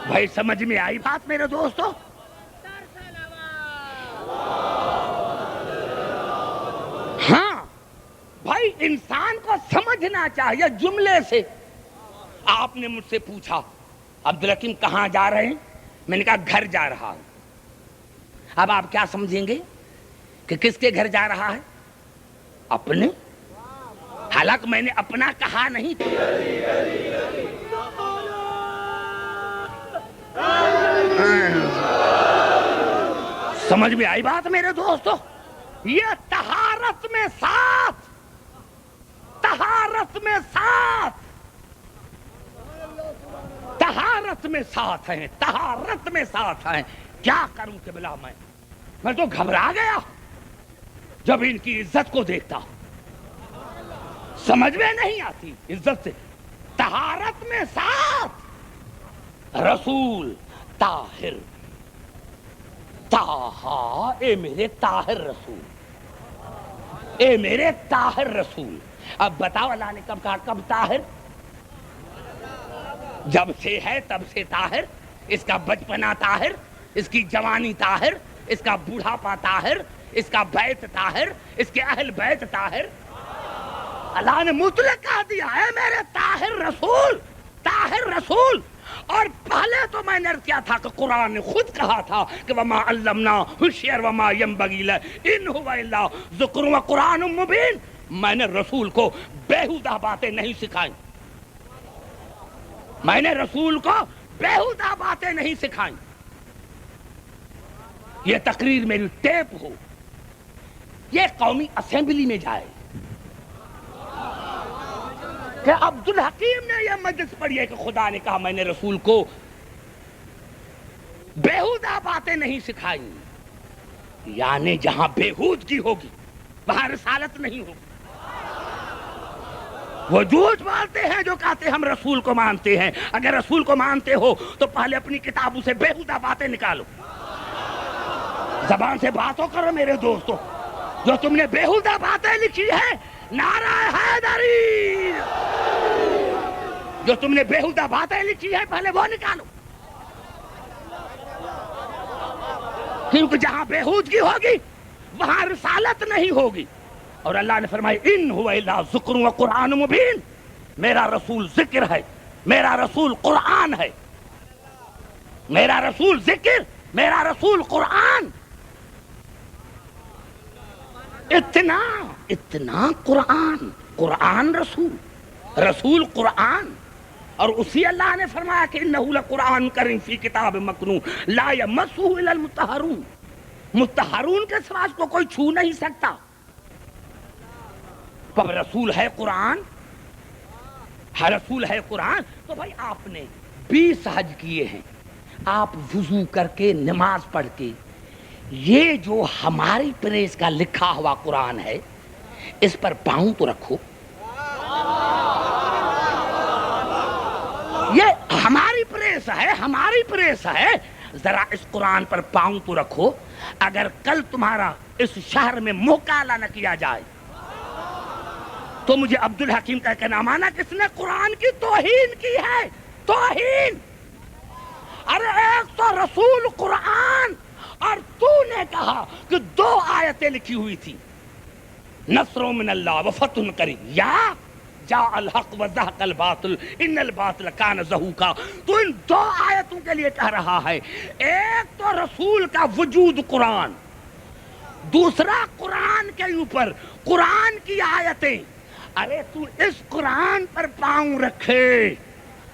بھائی سمجھ میں آئی بات میرے دوستو؟ ہاں بھائی، انسان کو سمجھنا چاہیے جملے سے۔ آپ نے مجھ سے پوچھا عبدالحکیم کہاں جا رہے ہیں؟ میں نے کہا گھر جا رہا ہوں۔ اب آپ کیا سمجھیں گے کہ کس کے گھر جا رہا ہے؟ اپنے۔ حالانکہ میں نے اپنا کہا نہیں تھا۔ سمجھ میں آئی بات میرے دوستو؟ یہ طہارت میں ساتھ، طہارت میں ساتھ، طہارت میں ساتھ ہیں، طہارت میں ساتھ ہیں۔ کیا کروں کہ بلا میں تو گھبرا گیا جب ان کی عزت کو دیکھتا، سمجھ میں نہیں آتی عزت سے۔ طہارت میں ساتھ، رسول طاہر، طاہا، اے میرے طاہر رسول، اے میرے طاہر رسول۔ اب بتاؤ اللہ نے کب کہا؟ کب طاہر؟ جب سے ہے تب سے طاہر۔ اس کا بچپنا طاہر، اس کی جوانی طاہر، اس کا بوڑھاپا طاہر، اس کا بیت طاہر، اس کے اہل بیت طاہر۔ اللہ نے مطلق کہہ دیا ہے میرے طاہر رسول، طاہر رسول. اور پہلے تو میں نے کیا تھا کہ قرآن نے خود کہا تھا کہ وما علمناہ الشعر وما ينبغي له ان هو الا ذکر وقرآن مبین. میں نے رسول کو بیہودہ باتیں نہیں سکھائیں، میں نے رسول کو بیہودہ باتیں نہیں سکھائیں. یہ تقریر میری ٹیپ ہو، یہ قومی اسمبلی میں جائے کہ عبدالحکیم نے یہ مجلس پڑھی ہے کہ خدا نے کہا میں نے رسول کو بیہودہ باتیں نہیں سکھائیں. یعنی جہاں بیہودگی ہوگی وہاں رسالت نہیں ہوگی. وہ جھوٹ بولتے ہیں جو کہتے ہیں ہم رسول کو مانتے ہیں. اگر رسول کو مانتے ہو تو پہلے اپنی کتابوں سے بیہودہ باتیں نکالو، زبان سے باتوں کرو میرے دوستو. جو تم نے بیہودہ باتیں لکھی ہے نعرہ حیدری، جو تم نے بیہودہ باتیں لکھی ہے پہلے وہ نکالو، کیونکہ جہاں بیہودگی ہوگی وہاں رسالت نہیں ہوگی. اور اللہ نے فرمایا ان هو الا ذکر و قرآن مبین، میرا رسول ذکر ہے، میرا رسول قرآن ہے، میرا رسول ذکر، میرا رسول قرآن. اتنا قرآن، قرآن رسول، رسول قرآن. اور اسی اللہ نے فرمایا کہ انہ لقرآن کریم فی کتاب مکنون لا یمسہ الا المطہرون، مطہرون کے سوا اس کو کوئی چھو نہیں سکتا. اب رسول ہے قرآن، ہے رسول ہے قرآن. تو بھائی آپ نے 20 حج کیے ہیں، آپ وضو کر کے نماز پڑھ کے یہ جو ہماری پریس کا لکھا ہوا قرآن ہے اس پر پاؤں تو رکھو. یہ ہماری پریس ہے، ہماری پریس ہے، ذرا اس قرآن پر پاؤں تو رکھو. اگر کل تمہارا اس شہر میں مکالہ نہ کیا جائے تو مجھے عبدالحکیم کہہ کے نہ مانا کس نے قرآن کی توہین کی ہے. توہین! ارے ایک تو رسول قرآن اور تو نے کہا کہ 2 آیتیں لکھی ہوئی تھی، نصر من اللہ وفتح قریب، یا جاء الحق وزهق الباطل ان الباطل کان زہوقا. تو ان 2 آیتوں کے لیے کہہ رہا ہے، ایک تو رسول کا وجود قرآن، دوسرا قرآن کے اوپر قرآن کی آیتیں. ارے تو اس قرآن پر پاؤں رکھے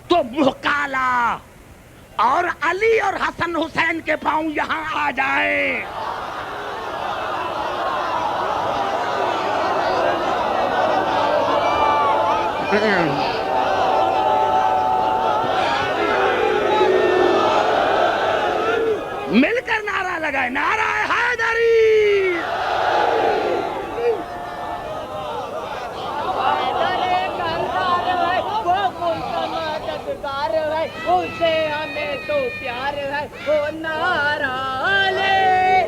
تو محکالہ اور علی اور حسن حسین کے پاؤں یہاں آ جائیں. مل کر نعرہ لگائے، نعرہ حیدری. اسے ہمیں تو پیار ہے، وہ نعرہ لے،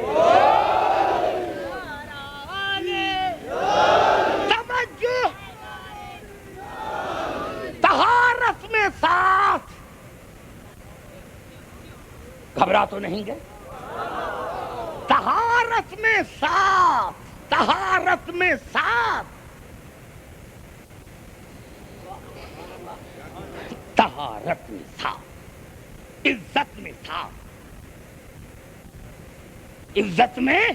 نعرہ لے. توجہ، طہارت میں ساتھ. گھبرا تو نہیں گئے؟ طہارت میں ساتھ، طہارت میں ساتھ، طہارت میں ساتھ، عزت میں ساتھ، عزت میں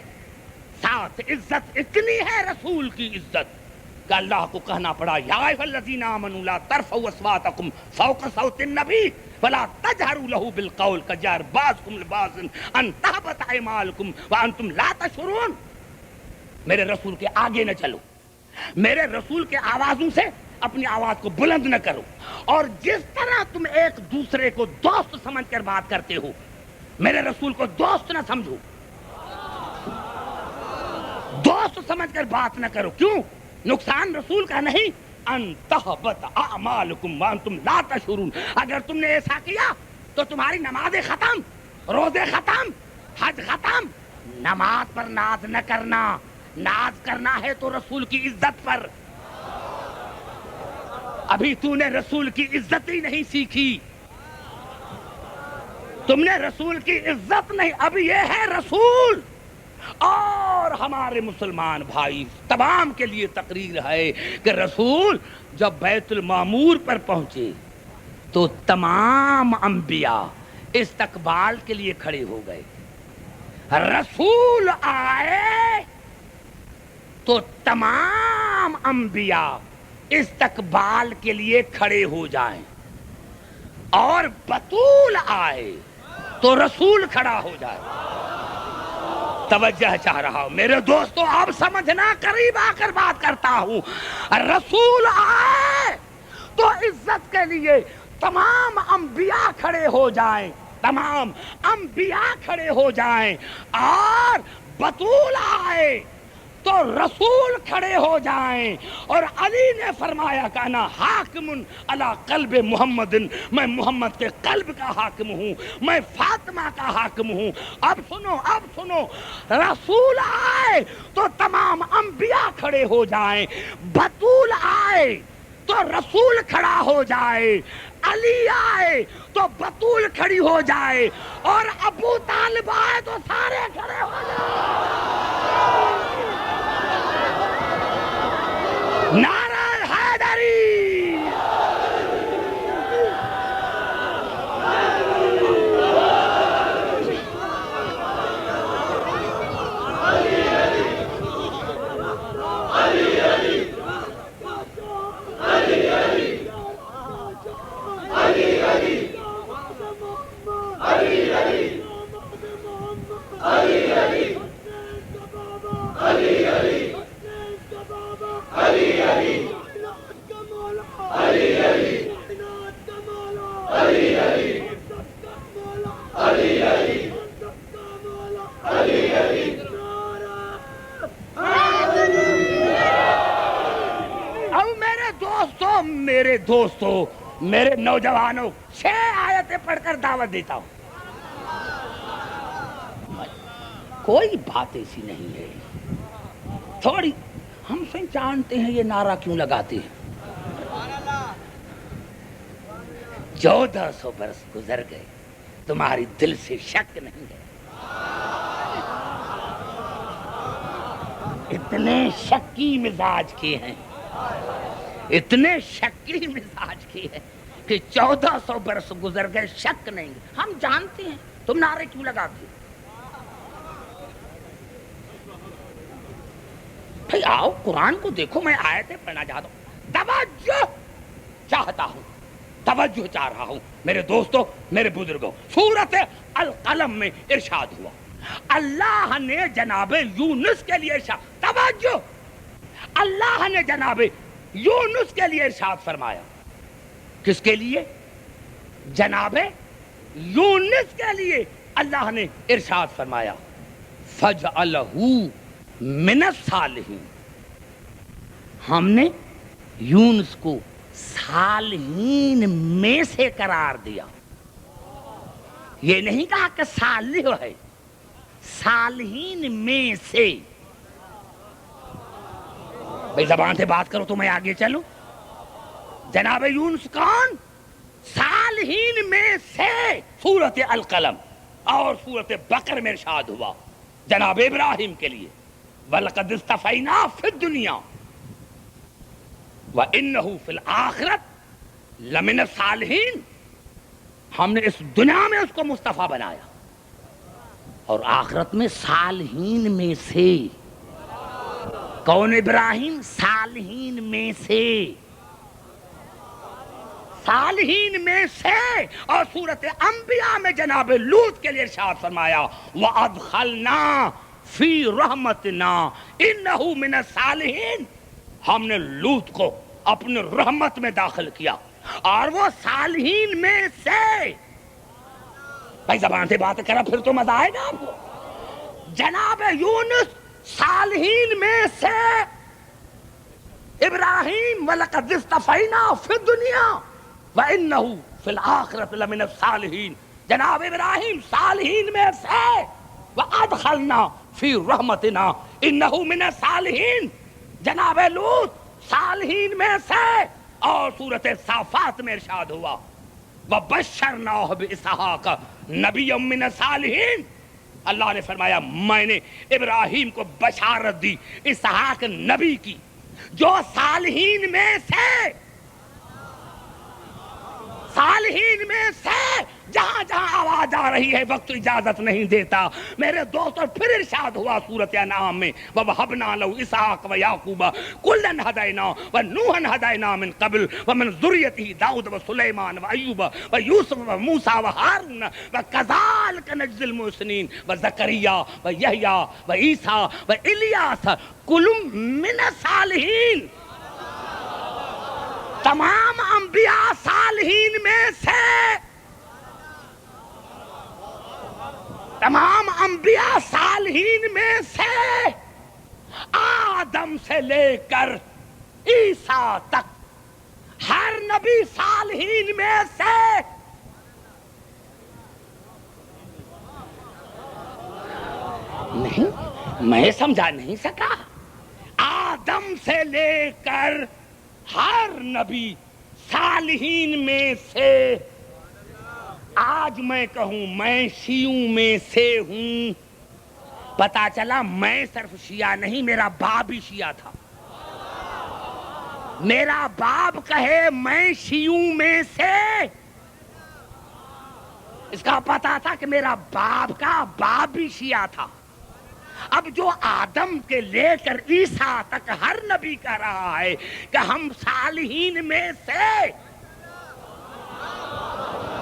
ساتھ. عزت اتنی ہے رسول کی عزت کہ اللہ کو کہنا پڑا یا ایھا الذین آمنوا لا ترفعوا اصواتکم فوق صوت النبی ولا تجہروا له بالقول کجہر بعضکم لبعض ان تحبط اعمالکم وانتم لا تشعرون. میرے رسول کے آگے نہ چلو، میرے رسول کے آوازوں سے اپنی آواز کو بلند نہ کرو. اور جس طرح تم ایک دوسرے کو دوست سمجھ کر بات کرتے ہو، میرے رسول کو دوست نہ سمجھو، دوست سمجھ کر بات نہ کرو. کیوں؟ نقصان رسول کا نہیں. ان تحبط اعمالکم وانتم لا تشعرون. اگر تم نے ایسا کیا تو تمہاری نمازیں ختم، روزے ختم، حج ختم. نماز پر ناز نہ کرنا، ناز کرنا ہے تو رسول کی عزت پر. ابھی تو نے رسول کی عزت ہی نہیں سیکھی، تم نے رسول کی عزت نہیں. ابھی یہ ہے رسول اور اور ہمارے مسلمان بھائی تمام کے لیے تقریر ہے کہ رسول جب بیت المعمور پر پہنچے تو تمام انبیاء استقبال کے لیے کھڑے ہو گئے. رسول آئے تو تمام انبیاء استقبال کے لیے کھڑے ہو جائیں, اور بطول آئے تو رسول کھڑا ہو جائے. توجہ چاہ رہا ہوں میرے دوستو, آپ سمجھنا, قریب آ کر بات کرتا ہوں. رسول آئے تو عزت کے لیے تمام انبیاء کھڑے ہو جائیں, تمام انبیاء کھڑے ہو جائیں, اور بطول آئے تو رسول کھڑے ہو جائیں. اور علی نے فرمایا کہ انا حاکم علی قلب محمد, میں محمد کے قلب کا حاکم ہوں, میں فاطمہ کا حاکم ہوں. اب سنو, رسول آئے تو تمام انبیاء کھڑے ہو جائیں, بطول آئے تو رسول کھڑا ہو جائے, علی آئے تو بطول کھڑی ہو جائے, اور ابو طالب آئے تو سارے کھڑے ہو جائیں. نعرہ حیدری. میرے دوستو, میرے نوجوانوں, 6 آیتیں پڑھ کر دعوت دیتا ہوں. کوئی بات ایسی نہیں ہے, تھوڑی ہم سے جانتے ہیں یہ نعرہ کیوں لگاتے ہیں. 1400 برس گزر گئے, تمہاری دل سے شک نہیں ہے. اتنے شکی مزاج کے ہیں, اتنے شکی مزاج کی ہے کہ 1400 برس گزر گئے, شک نہیں. ہم جانتے ہیں تم نعرے کیوں لگاتے ہو. بھئی آؤ قرآن کو دیکھو, میں آیتیں پڑھنا چاہتا ہوں, توجہ چاہتا ہوں, توجہ چاہ رہا ہوں میرے دوستو, میرے بزرگوں. سورۃ القلم میں ارشاد ہوا, اللہ نے جناب یونس کے لیے ارشاد, توجہ, اللہ نے جناب یونس کے لیے ارشاد فرمایا. کس کے لیے؟ جناب یونس کے لیے اللہ نے ارشاد فرمایا, فَجْعَلَهُ مِنَ الصَّالِحِينَ. ہم نے یونس کو صالحین میں سے قرار دیا. یہ نہیں کہا کہ صالح ہے, صالحین میں سے. بھئی زبان سے بات کرو تو میں آگے چلوں. جناب یونس کون؟ صالحین میں سے. سورۃ القلم اور سورۃ بقر میں ارشاد ہوا جناب ابراہیم کے لیے, وَلَقَدْ اصْطَفَيْنَاهُ فِي الدُّنْيَا وَإِنَّهُ فِي الْآخِرَةِ لَمِنَ الصَّالِحِينَ. ہم نے اس دنیا میں اس کو مصطفیٰ بنایا, اور آخرت میں صالحین میں سے. کون ابراہیم؟ صالحین میں سے, صالحین میں سے. اور سورۃ انبیاء میں جناب لوط کے لیے ارشاد فرمایا, وَأَدْخَلْنَا فِي رَحْمَتِنَا إِنَّهُ مِنَ الصَّالِحِينَ. ہم نے لوط کو اپنے رحمت میں داخل کیا, اور وہ صالحین میں سے. بھائی زبان سے بات کرا پھر تو مزہ آئے گا آپ کو. جناب یونس صالحین میں سے. ابراہیم وَلَقَدْ اصْطَفَيْنَاهُ فِي الدُّنْيَا وَإِنَّهُ فِي الْآخِرَةِ لَمِنَ الصَّالِحِينَ. جناب ابراہیم صالحین میں سے. وَأَدْخَلْنَا فِي رَحْمَتِنَا إِنَّهُ مِنَ الصَّالِحِينَ. جناب لوط صالحین میں سے. اور سورۃ صافات میں ارشاد ہوا, وَبَشَّرْنَاهُ بِإِسْحَاقَ نَبِيًّا مِنَ الصَّالِحِينَ. اللہ نے فرمایا میں نے ابراہیم کو بشارت دی اسحاق نبی کی، جو صالحین میں سے جہاں جہاں آواز آ رہی ہے وقت اجازت نہیں دیتا میرے دوستوں. پھر ارشاد ہوا سورۃ انعام میں وَوَهَبْنَا لَهُ إِسْحَاقَ وَيَعْقُوبَ كُلًّا هَدَيْنَا وَنُوحًا هَدَيْنَا مِن قَبْلُ وَمِن ذُرِّيَّتِهِ داؤد وسليمان وأيوب ويوسف وموسى وهارون وكذلك نجزي المحسنين وزكريا ويحيى وعيسى وإلياس كل من الصالحين. تمام انبیاء صالحین میں سے، تمام انبیاء صالحین میں سے، آدم سے لے کر عیسیٰ تک ہر نبی صالحین میں سے. نہیں میں سمجھا نہیں سکا. آدم سے لے کر ہر نبی صالحین میں سے. آج میں کہوں میں شیعوں میں سے ہوں، پتا چلا میں صرف شیعہ نہیں، میرا باپ بھی شیعہ تھا. میرا باپ کہے میں شیعوں میں سے، اس کا پتا تھا کہ میرا باپ کا باپ بھی شیعہ تھا. اب جو آدم کے لے کر عیسیٰ تک ہر نبی کہہ رہا ہے کہ ہم صالحین میں سے.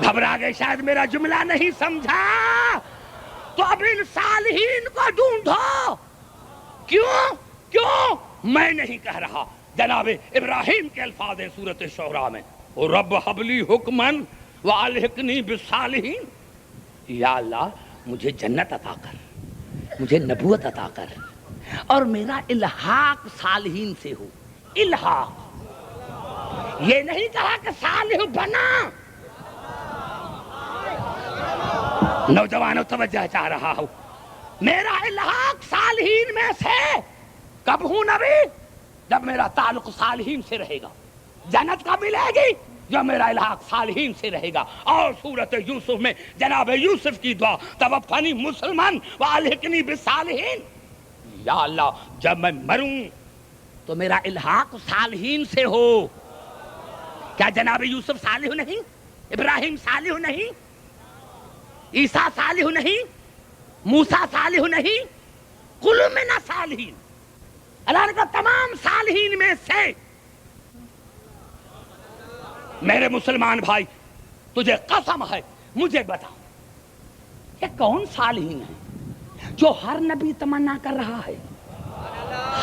گھبرا گئے شاید میرا جملہ نہیں سمجھا، تو اب ان صالحین کو ڈھونڈو. کیوں میں نہیں کہہ رہا. جناب ابراہیم کے الفاظ ہیں سورۃ شعراء میں رب ہب لی حکمن والحقنی بالصالحین. یا اللہ مجھے جنت عطا کر، مجھے نبوت عطا کر، اور میرا الحاق صالحین سے ہو. الحاق یہ نہیں کہا کہ صالح بنا. نوجوانوں توجہ چاہ رہا ہوں، میرا الحاق صالحین میں سے. کب ہوں نبی؟ جب میرا تعلق صالحین سے رہے گا. جنت کب ملے گی؟ جو میرا الحاق صالحین سے رہے گا. اور سورۃ یوسف میں جناب یوسف کی دعا توفنی مسلمان والحقنی بالصالحین. یا اللہ جب میں مروں تو میرا الحاق صالحین سے ہو. کیا جناب یوسف صالح نہیں؟ ابراہیم صالح نہیں؟ عیسیٰ صالح نہیں؟ موسیٰ صالح نہیں؟ کل من الصالحین. اللہ نے کہا تمام صالحین میں سے. میرے مسلمان بھائی تجھے قسم ہے مجھے بتا یہ کون صالحین ہیں جو ہر نبی تمنا کر رہا ہے؟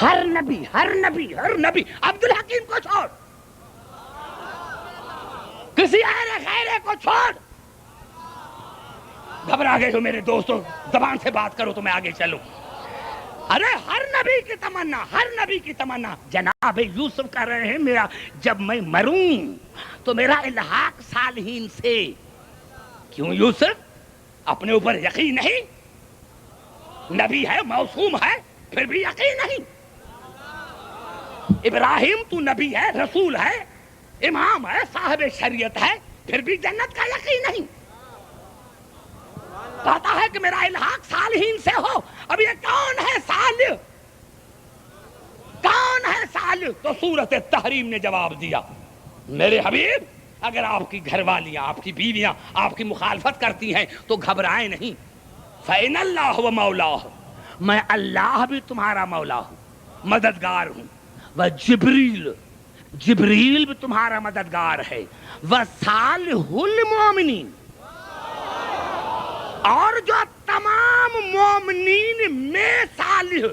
ہر نبی ہر نبی ہر نبی. عبدالحکیم کو چھوڑ، کسی اہل خیرے کو چھوڑ. گھبرا گئے ہو میرے دوستوں؟ زبان سے بات کرو تو میں آگے چلوں. ارے ہر نبی کی تمنا، ہر نبی کی تمنا. جناب یوسف کہہ رہے ہیں میرا جب میں مروں تو میرا الحاق صالحین سے. کیوں یوسف؟ اپنے اوپر یقین نہیں؟ نبی ہے، معصوم ہے، پھر بھی یقین نہیں. ابراہیم تو نبی ہے، رسول ہے، امام ہے، صاحب شریعت ہے، پھر بھی جنت کا یقین نہیں. کہتا ہے کہ میرا الحاق صالحین سے ہو. اب یہ کون ہے صالح؟ کون ہے صالح؟ تو سورۃ تحریم نے جواب دیا میرے حبیب اگر آپ کی گھر والیاں، آپ کی بیویاں آپ کی مخالفت کرتی ہیں تو گھبرائیں نہیں. فَإِنَ اللَّهُ وَمَوْلَاهُ، میں اللہ بھی تمہارا مولا ہوں، مددگار ہوں. جبریل بھی تمہارا مددگار ہے. وَصَالِحُ الْمُؤْمِنِينَ، اور جو تمام مومنین میں صالح.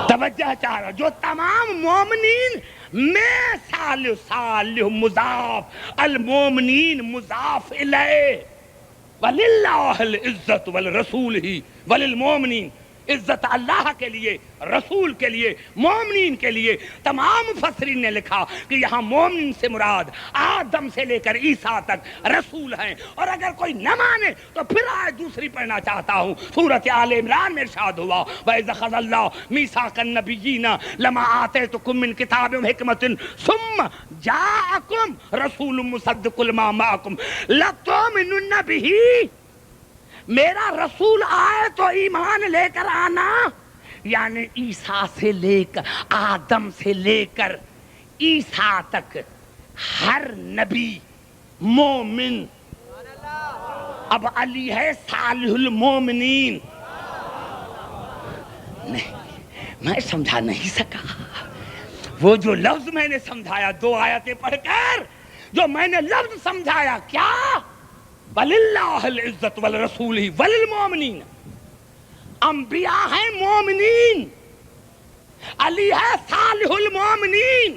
توجہ چاہ رہا، جو تمام مومنین میں صالح. صالح مضاف، المومنین مضاف الیہ. وَلِلَّهِ الْعِزَّةُ وَلِرَسُولِهِ وَلِلْمُؤْمِنِينَ. عزت اللہ کے لیے، رسول کے لیے، مومنین کے لیے۔ تمام مفسرین نے لکھا کہ یہاں مومنین سے مراد آدم سے لے کر عیسیٰ تک رسول ہیں، اور اگر کوئی نہ مانے تو پھر آیت دوسری پڑھنا چاہتا ہوں۔ سورۃ آل عمران میں ارشاد ہوا وَإِذْ أَخَذَ اللَّهُ مِيثَاقَ النَّبِيِّينَ لَمَا آتَيْتُكُم مِّن كِتَابٍ وَحِكْمَةٍ ثُمَّ جَاءَكُمْ رَسُولٌ مُصَدِّقٌ لِّمَا مَعَكُمْ لَتُؤْمِنُنَّ بِهِ۔ میرا رسول آئے تو ایمان لے کر آنا، یعنی عیسیٰ سے لے کر، آدم سے لے کر عیسیٰ تک ہر نبی مومن۔ اب علی ہے صالح المومنین۔ نہیں، میں سمجھا نہیں سکا وہ جو لفظ میں نے سمجھایا 2 آیتیں پڑھ کر، جو میں نے لفظ سمجھایا کیا، وَلِلَّهِ الْعِزَّةُ وَلِرَسُولِهِ وَلِلْمُؤْمِنِينَ۔ انبیاء ہیں مومنین، علی ہے صالح المومنین،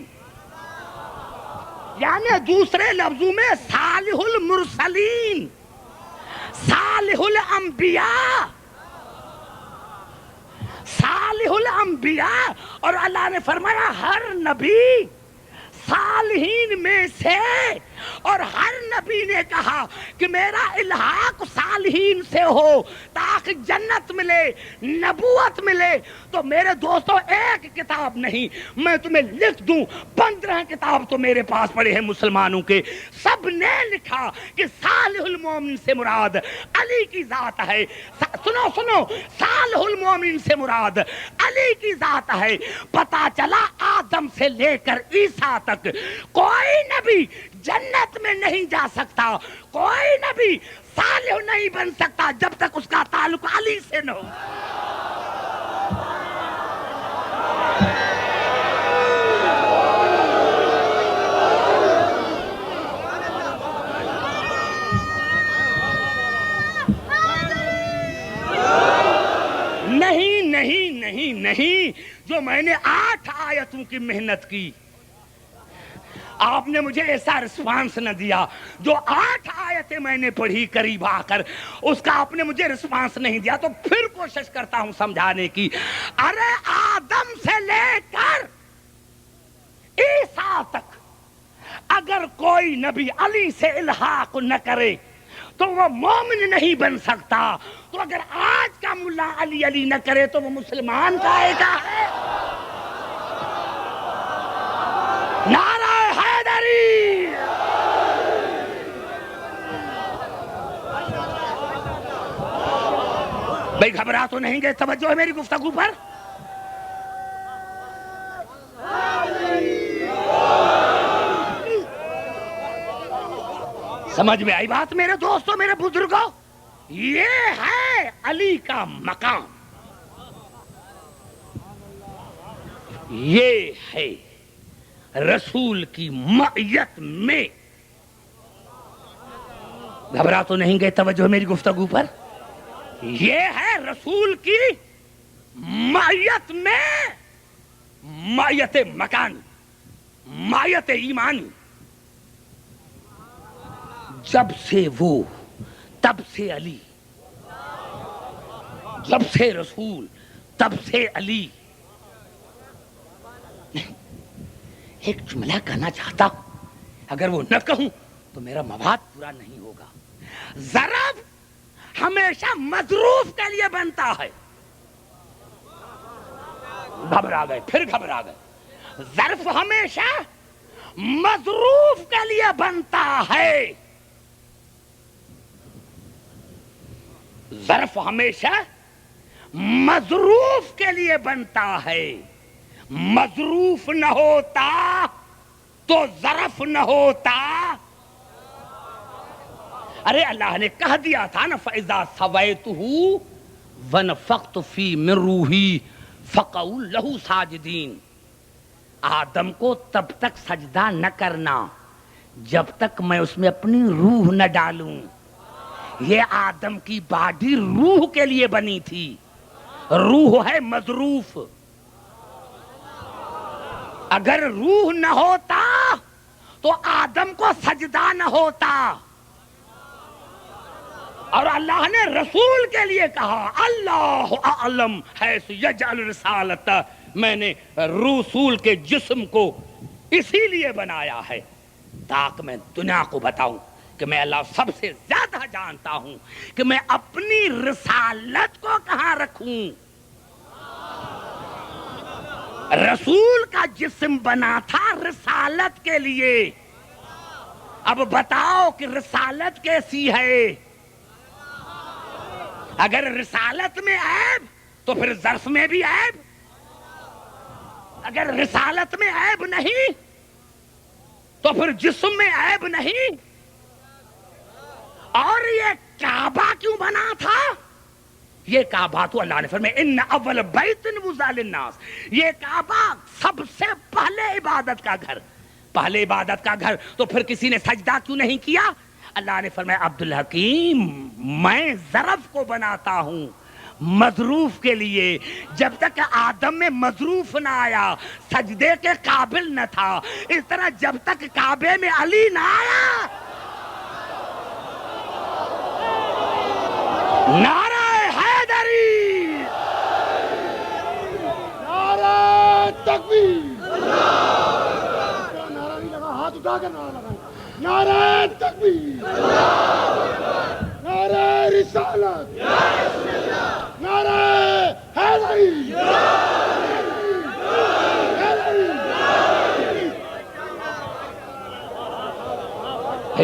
یعنی دوسرے لفظوں میں صالح المرسلین، صالح الانبیاء، صالح الانبیاء۔ اور اللہ نے فرمایا ہر نبی صالحین میں سے، اور ہر نبی نے کہا کہ میرا الحاق صالحین سے ہو تاکہ جنت ملے، نبوت ملے۔ تو میرے دوستو ایک کتاب نہیں، میں تمہیں لکھ دوں 15 کتاب تو میرے پاس پڑے ہیں مسلمانوں کے، سب نے لکھا کہ صالح المومن سے مراد علی کی ذات ہے۔ سنو، صالح المومن سے مراد علی کی ذات ہے۔ پتا چلا آدم سے لے کر عیسیٰ تک کوئی نبی جنت میں نہیں جا سکتا، کوئی نبی صالح نہیں بن سکتا جب تک اس کا تعلق علی سے نہ ہو۔ نہیں، جو میں نے 8 آیتوں کی محنت کی، آپ نے مجھے ایسا رسپانس نہ دیا۔ جو 8 آیتیں میں نے پڑھی قریب آ کر، اس کا آپ نے مجھے رسپانس نہیں دیا، تو پھر کوشش کرتا ہوں سمجھانے کی۔ ارے آدم سے لے کر عیسیٰ تک اگر کوئی نبی علی سے الحاق نہ کرے تو وہ مومن نہیں بن سکتا۔ تو اگر آج کا ملا علی نہ کرے تو وہ مسلمان کہے گا ہے؟ نعرہ حیدری! بھائی گھبرا تو نہیں گئے؟ توجہ ہے میری گفتگو پر؟ سمجھ میں آئی بات میرے دوستوں، میرے بزرگوں؟ یہ ہے علی کا مقام، یہ ہے رسول کی معیت میں۔ گھبرا تو نہیں گئے؟ توجہ میری گفتگو پر؟ یہ ہے رسول کی معیت میں، معیت مکانی، معیت ایمانی۔ جب سے وہ تب سے علی، جب سے رسول تب سے علی۔ ایک جملہ کہنا چاہتا ہوں، اگر وہ نہ کہوں تو میرا مواد پورا نہیں ہوگا۔ ضرب ہمیشہ مظروف کے لیے بنتا ہے۔ گھبرا گئے، پھر گھبرا گئے۔ ظرف ہمیشہ مظروف کے لیے بنتا ہے، ظرف ہمیشہ مظروف کے لیے بنتا ہے۔ مظروف نہ ہوتا تو ظرف نہ ہوتا۔ ارے اللہ نے کہہ دیا تھا نا فَإِذَا سَوَيْتُهُ وَنَفَخْتُ فِيهِ مِن رُوحِي فَقَعُوا لَهُ سَاجِدِينَ۔ آدم کو تب تک سجدہ نہ کرنا جب تک میں اس میں اپنی روح نہ ڈالوں۔ یہ آدم کی باڈی روح کے لیے بنی تھی، روح ہے مظروف۔ اگر روح نہ ہوتا تو آدم کو سجدہ نہ ہوتا۔ اور اللہ نے رسول کے لیے کہا اللہ اعلم حیث یجعل رسالت، میں نے رسول کے جسم کو اسی لیے بنایا ہے تاکہ میں دنیا کو بتاؤں کہ میں اللہ سب سے زیادہ جانتا ہوں کہ میں اپنی رسالت کو کہاں رکھوں۔ رسول کا جسم بنا تھا رسالت کے لیے، اب بتاؤ کہ رسالت کیسی ہے؟ اگر رسالت میں عیب تو پھر ظرف میں بھی عیب، اگر رسالت میں عیب نہیں تو پھر جسم میں عیب نہیں۔ اور یہ کعبہ کیوں بنا تھا؟ یہ کعبہ تو اللہ نے فرمایا ان اول بیت وضع للناس، یہ کعبہ سب سے پہلے عبادت کا گھر، پہلے عبادت کا گھر، تو پھر کسی نے سجدہ کیوں نہیں کیا؟ اللہ نے فرمایا عبدالحکیم میں ظرف کو بناتا ہوں مظروف کے لیے، جب تک آدم میں مظروف نہ آیا سجدے کے قابل نہ تھا، اس طرح جب تک کعبے میں علی نہ آیا نعرہ حیدری، نعرہ تکبیر، نعرہ نہیں لگا، ہاتھ اٹھا کر نعرہ لگا، نعرہ تکبیر، نعرہ رسالت، نعرہ حیدری،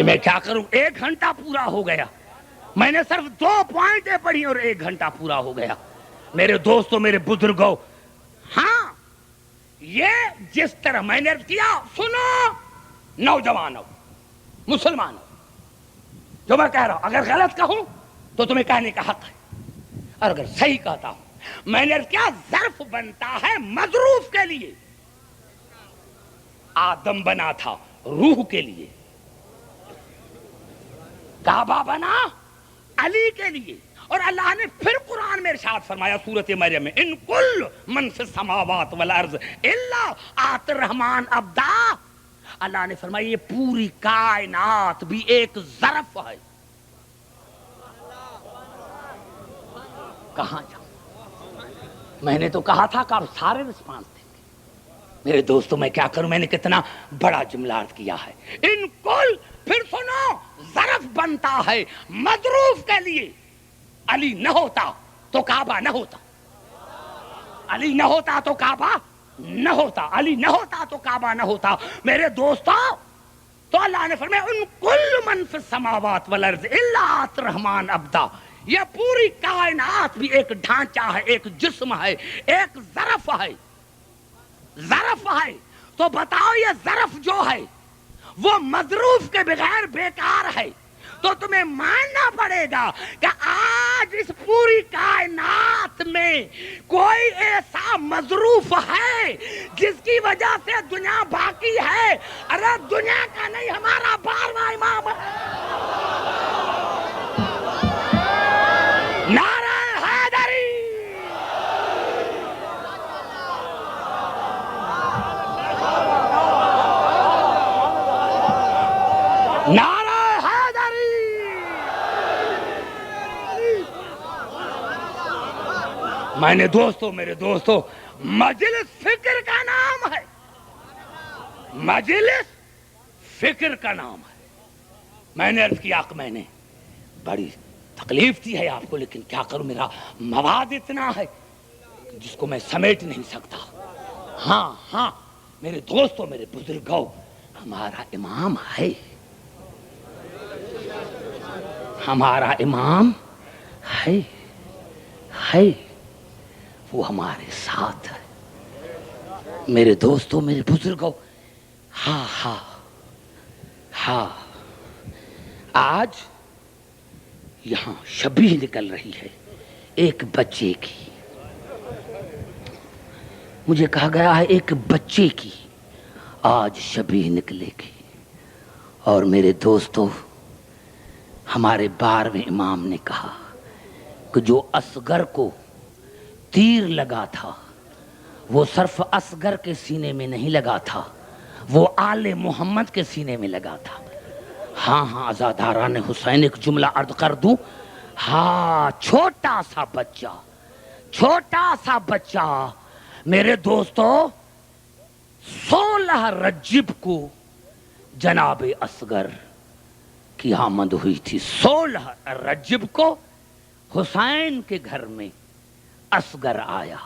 میں کیا کروں؟ 1 گھنٹہ پورا ہو گیا، میں نے صرف 2 پوائنٹیں پڑھی اور 1 گھنٹہ پورا ہو گیا۔ میرے دوستوں، میرے بزرگوں، ہاں یہ جس طرح میں نے کیا، سنو نوجوانوں، مسلمانوں، جو میں کہہ رہا ہوں اگر غلط کہوں تو تمہیں کہنے کا حق ہے، اور اگر صحیح کہتا ہوں، میں نے کیا ظرف بنتا ہے مظروف کے لیے، آدم بنا تھا روح کے لیے، کعبہ بنا علی کے لیے، اور اللہ نے پھر قرآن میں ارشاد فرمایا سورۃ مریم میں ان کل من فی السماوات والارض الا آتی الرحمن عبدا، اللہ نے فرمایا یہ پوری کائنات بھی ایک ظرف ہے، کہاں جاؤں؟ میں نے تو کہا تھا کہ آپ سارے رسپانس دیں گے۔ میرے دوستوں میں کیا کروں، میں نے کتنا بڑا جملہ عرض کیا ہے، ان کل، پھر سنو، ظرف بنتا ہے مظروف کے لیے، علی نہ ہوتا تو کعبہ نہ ہوتا، علی نہ ہوتا تو کعبہ نہ ہوتا، علی نہ ہوتا تو کعبہ نہ ہوتا۔ میرے دوستو، تو اللہ نے فرمایا ان کل من فی السماوات والارض الا آتی الرحمن عبدا، یہ پوری کائنات بھی ایک ڈھانچہ ہے، ایک جسم ہے، ایک ظرف ہے، ظرف ہے۔ تو بتاؤ یہ ظرف جو ہے وہ مظروف کے بغیر بیکار ہے، تو تمہیں ماننا پڑے گا کہ آج اس پوری کائنات میں کوئی ایسا مظروف ہے جس کی وجہ سے دنیا باقی ہے۔ ارے دنیا کا نہیں، ہمارا 12واں امام ہے، نعرہ حیدری، نعرہ حیدری۔ میں نے دوستو، میرے دوستو، مجلس فکر کا نام ہے، مجلس فکر کا نام ہے۔ میں نے عرض کیا کہ میں نے بڑی تکلیف دی ہے آپ کو، لیکن کیا کروں، میرا مواد اتنا ہے جس کو میں سمیٹ نہیں سکتا۔ ہاں ہاں میرے دوستو، میرے بزرگوں، ہمارا امام ہے، ہمارا امام ہے، وہ ہمارے ساتھ ہے۔ میرے دوستو، میرے بزرگوں، ہاں ہاں ہاں، آج یہاں شبیہ نکل رہی ہے ایک بچے کی، مجھے کہا گیا ہے ایک بچے کی آج شبیہ نکلے گی۔ اور میرے دوستو، ہمارے 12ویں امام نے کہا کہ جو اصغر کو تیر لگا تھا وہ صرف اصغر کے سینے میں نہیں لگا تھا، وہ آل محمد کے سینے میں لگا تھا۔ ہاں ہاں عزاداران حسین، ایک جملہ عرض کر دوں، ہاں چھوٹا سا بچہ میرے دوستو 16 رجب کو جناب اصغر کی آمد ہوئی تھی. 16 رجب کو حسین کے گھر میں اصغر آیا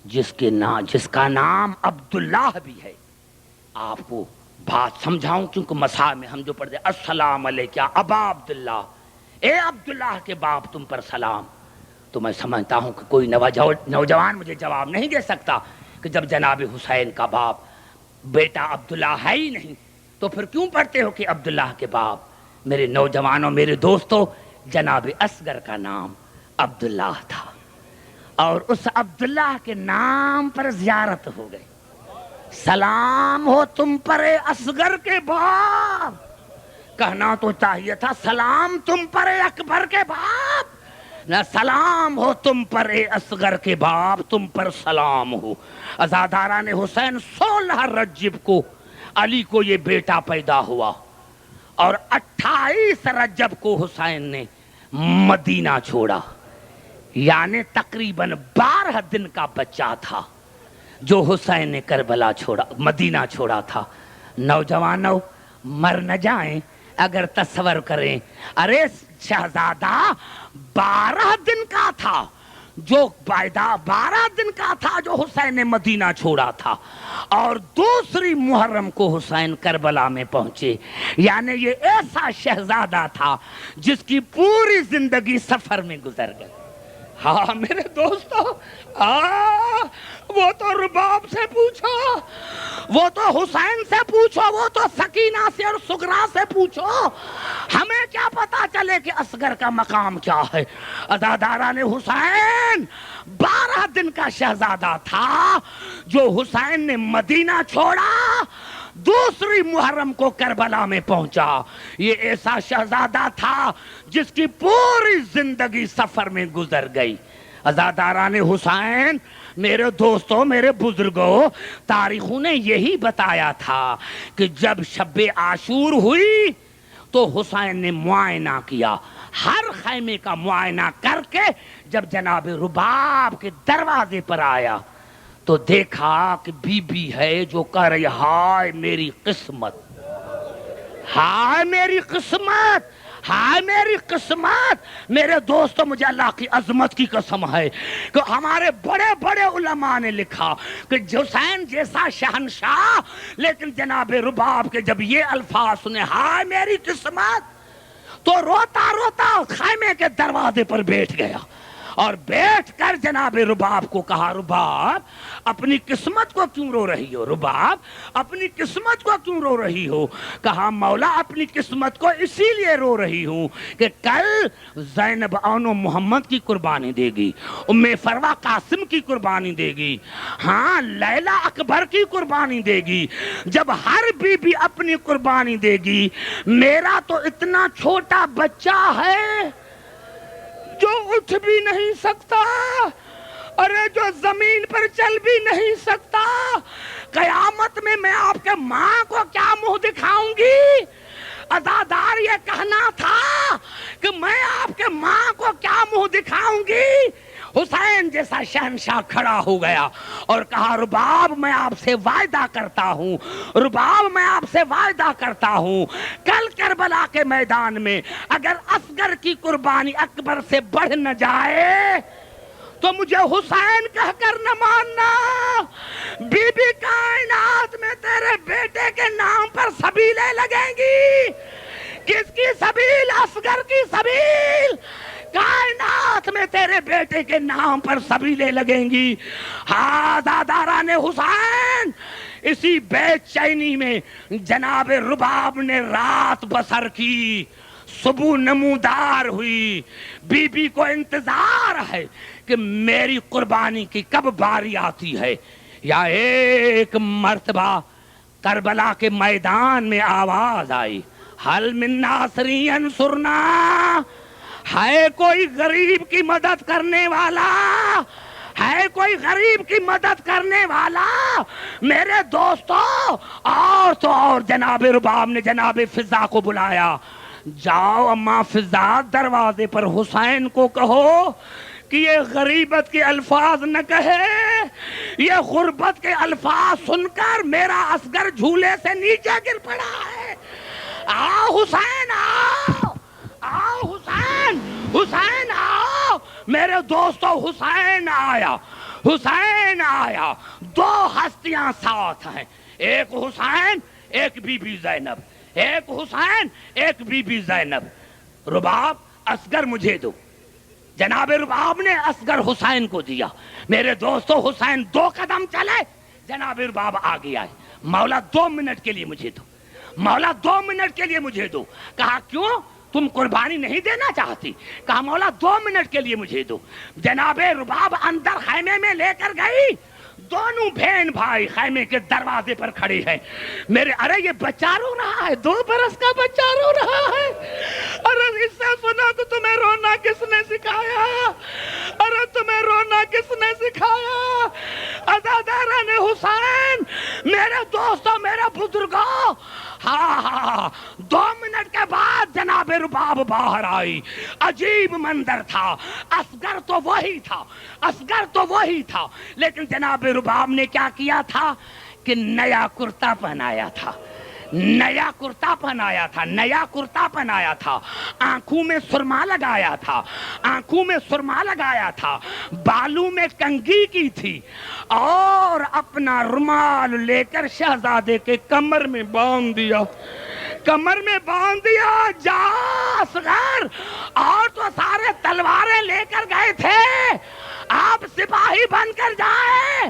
جس کا نام عبداللہ بھی ہے. آپ کو بات سمجھاؤں کیونکہ مسا میں ہم جو پڑھتے السلام علیکہ ابا عبداللہ، اے عبداللہ کے باپ تم پر سلام. تو میں سمجھتا ہوں کہ کوئی نوجوان مجھے جواب نہیں دے سکتا کہ جب جناب حسین کا باپ بیٹا عبداللہ ہے ہی نہیں تو پھر کیوں پڑھتے ہو کہ عبداللہ کے باپ. میرے نوجوانوں، میرے دوستوں، جناب اصغر کا نام عبداللہ تھا اور اس عبداللہ کے نام پر زیارت ہو گئی. سلام ہو تم پر اے اصغر کے باپ. کہنا تو چاہیے تھا سلام تم پر اے اکبر کے باپ، نہ سلام ہو تم پر اے اصغر کے باپ، تم پر سلام ہو. عزاداران حسین 16 رجب کو علی کو یہ بیٹا پیدا ہوا اور 28 رجب کو حسین نے مدینہ چھوڑا. یعنی تقریباً 12 دن کا بچہ تھا جو حسین نے کربلا چھوڑا، مدینہ چھوڑا تھا. نوجوانوں مر نہ جائیں اگر تصور کریں، ارے شہزادہ 12 دن کا تھا جو 12 دن کا تھا جو حسین نے مدینہ چھوڑا تھا اور دوسری محرم کو حسین کربلا میں پہنچے. یعنی یہ ایسا شہزادہ تھا جس کی پوری زندگی سفر میں گزر گئی. ہاں میرے دوستو، وہ تو رباب سے پوچھو، وہ تو حسین سے پوچھو، وہ تو سکینہ سے اور سغرا سے پوچھو، ہمیں کیا پتا چلے کہ اصغر کا مقام کیا ہے. عزاداران حسین 12 دن کا شہزادہ تھا جو حسین نے مدینہ چھوڑا، دوسری محرم کو کربلا میں پہنچا. یہ ایسا شہزادہ تھا جس کی پوری زندگی سفر میں گزر گئی. عزاداران حسین، میرے دوستوں، میرے بزرگوں، تاریخوں نے یہی بتایا تھا کہ جب شب عاشور ہوئی تو حسین نے معائنہ کیا. ہر خیمے کا معائنہ کر کے جب جناب رباب کے دروازے پر آیا تو دیکھا کہ بی بی ہے جو کہہ رہی ہائے میری قسمت، ہائے میری قسمت، ہائے میری قسمت. میرے دوستو، مجھے اللہ کی عظمت کی قسم ہے کہ ہمارے بڑے بڑے علماء نے لکھا کہ حسین جیسا شہنشاہ، لیکن جناب رباب کے جب یہ الفاظ سنے ہائے میری قسمت تو روتا روتا خیمے کے دروازے پر بیٹھ گیا اور بیٹھ کر جناب رباب کو کہا رباب اپنی قسمت کو کیوں رو رہی ہو؟ رباب اپنی قسمت کو کیوں رو رہی ہو؟ کہا مولا اپنی قسمت کو اسی لیے رو رہی ہوں کہ کل زینب آنو محمد کی قربانی دے گی، ام فروا قاسم کی قربانی دے گی، ہاں لیلا اکبر کی قربانی دے گی. جب ہر بی بی اپنی قربانی دے گی، میرا تو اتنا چھوٹا بچہ ہے جو اٹھ بھی نہیں سکتا، ارے جو زمین پر چل بھی نہیں سکتا، قیامت میں میں آپ کے ماں کو کیا منہ دکھاؤں گی؟ عزادار یہ کہنا تھا کہ میں آپ کے ماں کو کیا منہ دکھاؤں گی. حسین جیسا شہنشاہ کھڑا ہو گیا اور کہا رباب میں آپ سے وعدہ کرتا ہوں، رباب میں آپ سے وعدہ کرتا ہوں، کل کربلا کے میدان میں اگر اصغر کی قربانی اکبر سے بڑھ نہ جائے تو مجھے حسین کہہ کر نہ ماننا. بی بی کائنات میں تیرے بیٹے کے نام پر سبیلیں لگیں گی. کس کی سبیل؟ اصغر کی سبیل. کائنات میں تیرے بیٹے کے نام پر سبیلیں لگیں گی. عزاداران حسین، اسی بے چینی میں جناب رباب نے رات بسر کی. صبح نمودار ہوئی، بی بی کو انتظار ہے کہ میری قربانی کی کب باری آتی ہے. یا ایک مرتبہ کربلا کے میدان میں آواز آئی حل من ناصری ینصرنا، ہے کوئی غریب کی مدد کرنے والا، ہے کوئی غریب کی مدد کرنے والا. میرے دوستو، اور تو اور جناب رباب نے جناب فضا کو بلایا. جاؤ اما فضا دروازے پر حسین کو کہو کہ یہ غریبت کے الفاظ نہ کہے، یہ غربت کے الفاظ سن کر میرا اصغر جھولے سے نیچے گر پڑا ہے۔ آؤ حسین آؤ، آؤ حسین، حسین آؤ میرے دوستو، حسین آیا، حسین آیا۔ دو ہستیاں ساتھ ہیں، ایک حسین ایک بی بی زینب، ایک حسین ایک بی بی زینب۔ رباب اصغر مجھے دو۔ جناب رباب نے اصغر حسین کو دیا۔ میرے دوستو حسین 2 قدم چلے، جناب رباب آگے آئے۔ مولا 2 منٹ کے لیے مجھے دو، مولا 2 منٹ کے لیے مجھے دو۔ کہا کیوں تم قربانی نہیں دینا چاہتی؟ کہا مولا 2 منٹ کے لیے مجھے دو۔ جناب رباب اندر خیمے میں لے کر گئی، دونوں بہن بھائی خیمے کے دروازے پر کھڑے ہیں۔ میرے ارے یہ بچہ رو رہا ہے، 2 برس کا بچہ رو رہا ہے۔ ارے اس سے سنا کہ تمہیں رونا کس نے سکھایا؟ ارے تمہیں رونا کس نے سکھایا؟ عزاداران حسین، میرے دوستوں، میرے بزرگوں، ہاں 2 منٹ کے بعد جناب رباب باہر آئی۔ عجیب منظر تھا، اصغر تو وہی تھا، اصغر تو وہی تھا، لیکن جناب رباب نے کیا کیا تھا کہ نیا کرتا پہنایا تھا، نیا کرتا پہنایا تھا، نیا کرتا پہنایا تھا، آنکھوں میں سرما لگایا تھا، آنکھوں میں سرما لگایا تھا، بالوں میں کنگھی کی تھی، اور اپنا رومال لے کر شہزادے کے کمر میں باندھ دیا، کمر میں باندھ دیا۔ جا اصغر، اور تو سارے تلواریں لے کر گئے تھے، آپ سپاہی بن کر جائیں۔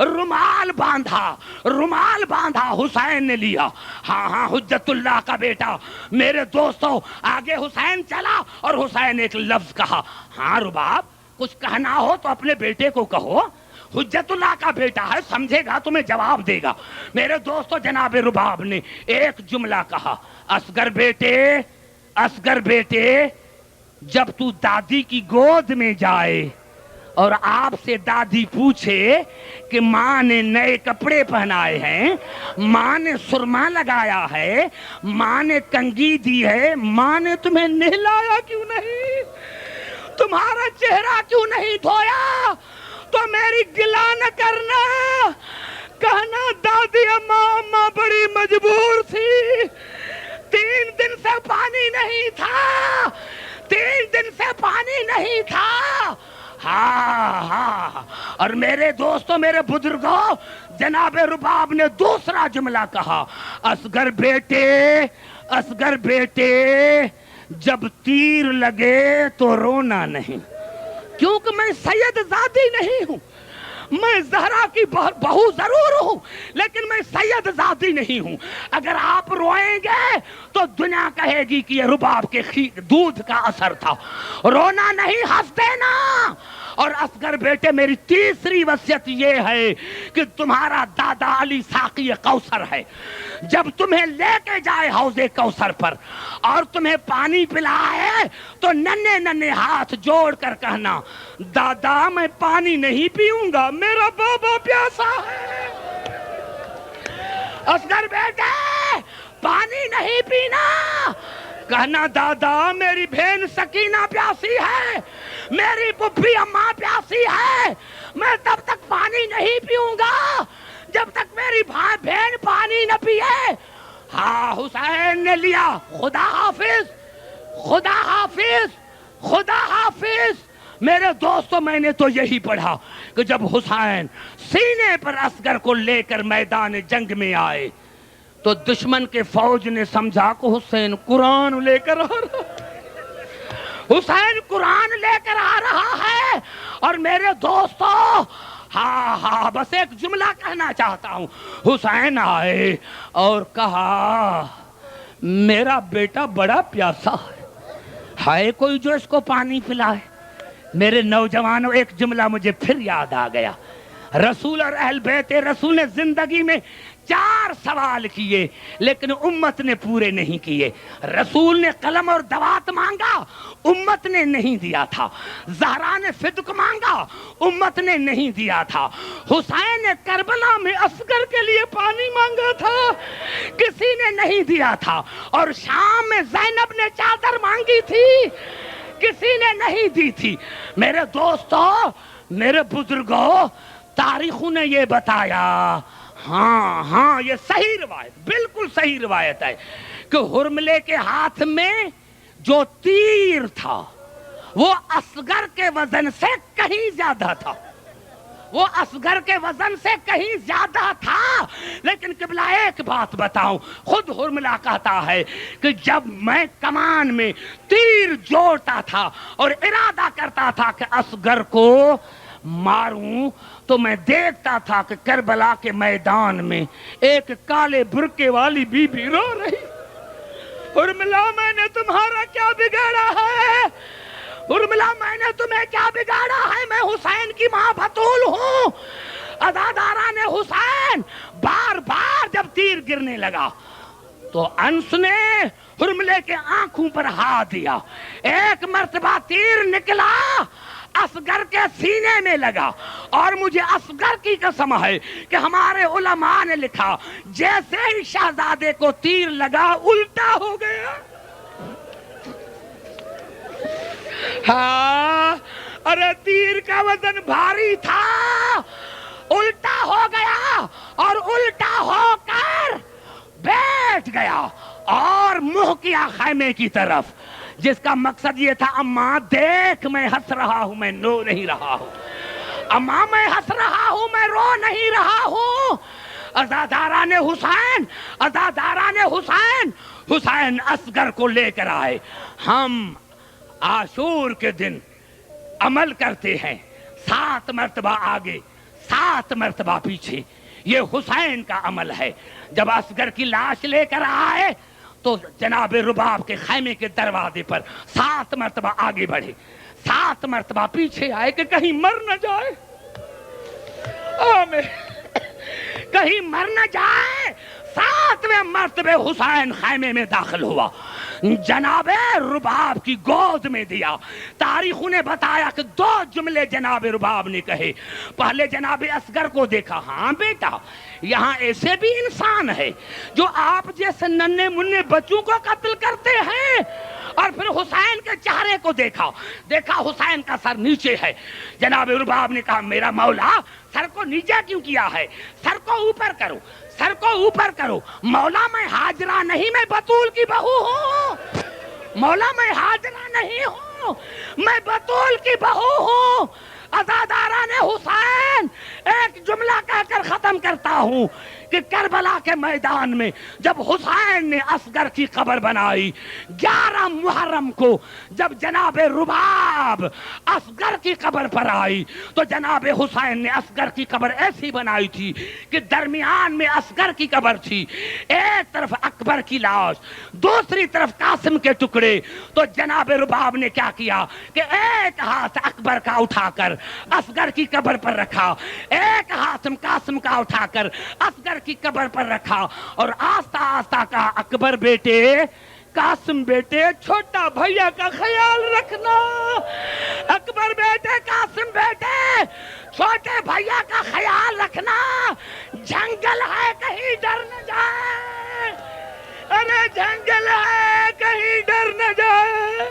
رومال باندھا، رومال باندھا، حسین نے لیا۔ ہاں حجت اللہ کا بیٹا، میرے دوستو آگے حسین چلا، اور حسین ایک لفظ کہا۔ ہاں رباب کچھ کہنا ہو تو اپنے بیٹے کو کہو، حجت اللہ کا بیٹا ہے، سمجھے گا تمہیں جواب دے گا۔ میرے دوستو جناب رباب نے ایک جملہ کہا، اصغر بیٹے، اصغر بیٹے، جب تو دادی کی گود میں جائے اور آپ سے دادی پوچھے کہ ماں نے نئے کپڑے پہنائے ہیں، ماں نے سرما لگایا ہے، ماں نے کنگھی دی ہے، ماں نے تمہیں نہلایا کیوں نہیں، تمہارا چہرہ کیوں نہیں دھویا، تو میری گلہ نہ کرنا، کہنا دادی اماں بڑی مجبور تھی، 3 دن سے پانی نہیں تھا، 3 دن سے پانی نہیں تھا۔ ہاں اور میرے دوستوں، میرے بزرگوں، جناب رباب نے دوسرا جملہ کہا، اصغر بیٹے، اصغر بیٹے، جب تیر لگے تو رونا نہیں، کیونکہ میں سید زادی نہیں ہوں، میں زہرا کی بہو ضرور ہوں، لیکن میں سید زادی نہیں ہوں۔ اگر آپ روئیں گے تو دنیا کہے گی کہ یہ رباب کے دودھ کا اثر تھا، رونا نہیں، ہنس دینا۔ اور اصغر بیٹے، میری تیسری وصیت یہ ہے کہ تمہارا دادا علی ساقی کوثر ہے، جب تمہیں لے کے جائے حوض کوثر پر اور تمہیں پانی پلائے تو ننھے ننھے ہاتھ جوڑ کر کہنا، دادا میں پانی نہیں پیوں گا، میرا بابا پیاسا ہے۔ اصغر بیٹے پانی نہیں پینا، کہنا دادا میری بہن سکینہ پیاسی ہے، میری پھپھی اماں پیاسی ہے، میں تب تک پانی نہیں پیوں گا جب تک میری بہن پانی نہ پیے۔ ہاں حسین نے لیا، خدا حافظ، خدا حافظ، خدا حافظ۔ میرے دوستو میں نے تو یہی پڑھا کہ جب حسین سینے پر اصغر کو لے کر میدان جنگ میں آئے تو دشمن کے فوج نے سمجھا کہ حسین قرآن لے کر آ رہا ہے، حسین قرآن لے کر آ رہا ہے۔ اور میرے دوستو ہاں بس ایک جملہ کہنا چاہتا ہوں، حسین آئے اور کہا میرا بیٹا بڑا پیاسا ہے کوئی جو اس کو پانی پلائے۔ میرے نوجوانوں ایک جملہ مجھے پھر یاد آ گیا، رسول اور اہل بیت رسول نے زندگی میں 4 سوال کیے لیکن امت نے پورے نہیں کیے۔ رسول نے قلم اور دوات مانگا، امت نے نہیں دیا تھا۔ زہرا نے صدق مانگا، امت نے نہیں دیا تھا۔ حسین نے کربلا میں اصغر کے لیے پانی مانگا تھا، کسی نے نہیں دیا تھا، اور شام میں زینب نے چادر مانگی تھی، کسی نے نہیں دی تھی۔ میرے دوستو، میرے بزرگوں، تاریخوں نے یہ بتایا، ہاں یہ صحیح روایت، بالکل صحیح روایت ہے کہ حرملے کے ہاتھ میں جو تیر تھا وہ اصغر کے وزن سے کہیں زیادہ تھا، وہ اصغر کے وزن سے کہیں زیادہ تھا۔ لیکن قبلہ ایک بات بتاؤں، خود حرملہ کہتا ہے کہ جب میں کمان میں تیر جوڑتا تھا اور ارادہ کرتا تھا کہ اصغر کو ماروں، تو میں دیکھتا تھا کہ کربلا کے میدان میں ایک کالے برقعے والی بی بی رو رہی۔ حرملہ، میں نے تمہارا کیا بگاڑا ہے؟ حرملہ، میں نے تمہیں کیا بگاڑا ہے؟ میں حسین کی ماں بطول ہوں۔ عزاداران حسین بار بار جب تیر گرنے لگا تو انس نے حرملے کے آنکھوں پر ہاتھ دیا، ایک مرتبہ تیر نکلا، اصغر کے سینے میں لگا، اور مجھے اصغر کی قسم ہے کہ ہمارے علماء نے لکھا جیسے ہی شہزادے کو تیر لگا الٹا ہو گیا۔ ہاں، ارے تیر کا وزن بھاری تھا، الٹا ہو گیا، اور الٹا ہو کر بیٹھ گیا اور منہ کیا خیمے کی طرف، جس کا مقصد یہ تھا، اماں دیکھ میں ہنس رہا ہوں، میں رو نہیں رہا ہوں، اماں میں ہنس رہا ہوں، میں رو نہیں رہا ہوں۔ عزاداران حسین، عزاداران حسین، حسین اصغر کو لے کر آئے۔ ہم عاشور کے دن عمل کرتے ہیں 7 مرتبہ آگے 7 مرتبہ پیچھے، یہ حسین کا عمل ہے۔ جب اصغر کی لاش لے کر آئے تو جناب رباب کے خیمے کے دروازے پر 7 مرتبہ آگے بڑھے، 7 مرتبہ پیچھے آئے کہ کہیں مر نہ جائے، آمین، کہیں مر نہ جائے۔ 7ویں مرتبہ حسین خیمے میں داخل ہوا، جناب رباب کی گود میں دیا۔ تاریخوں نے بتایا کہ 2 جملے جناب رباب نے کہے۔ پہلے جناب اصغر کو دیکھا، ہاں بیٹا، یہاں ایسے بھی انسان ہے جو آپ جیسے ننھے منھے بچوں کو قتل کرتے ہیں۔ اور پھر حسین کے چہرے کو دیکھا حسین کا سر نیچے ہے۔ جناب رباب نے کہا، میرا مولا، سر کو نیچے کیوں کیا ہے؟ سر کو اوپر کرو، سر کو اوپر کرو۔ مولا، میں ہاجرہ نہیں، میں بطول کی بہو ہوں۔ مولا، میں ہاجرہ نہیں ہوں، میں بطول کی بہو ہوں۔ عزاداران حسین، ایک جملہ کہہ کر ختم کرتا ہوں کہ کربلا کے میدان میں جب حسین نے اصغر کی قبر بنائی، 11 محرم کو جب جناب رباب اصغر کی قبر پر آئی تو جناب حسین نے اصغر کی قبر ایسی بنائی تھی کہ درمیان میں اصغر کی قبر تھی، ایک طرف اکبر کی لاش، دوسری طرف قاسم کے ٹکڑے۔ تو جناب رباب نے کیا کیا کہ ایک ہاتھ اکبر کا اٹھا کر اصغر کی قبر پر رکھا، ایک ہاتھ قاسم کا اٹھا کر اصغر کی قبر پر رکھا، اور آہستہ آہستہ کہا، اکبر بیٹے، قاسم بیٹے، چھوٹا بھیا کا خیال رکھنا۔ اکبر بیٹے، قاسم بیٹے، چھوٹے بھیا کا خیال رکھنا، جنگل ہے کہیں ڈر نہ جائے، ارے جنگل ہے کہیں ڈر نہ جائے۔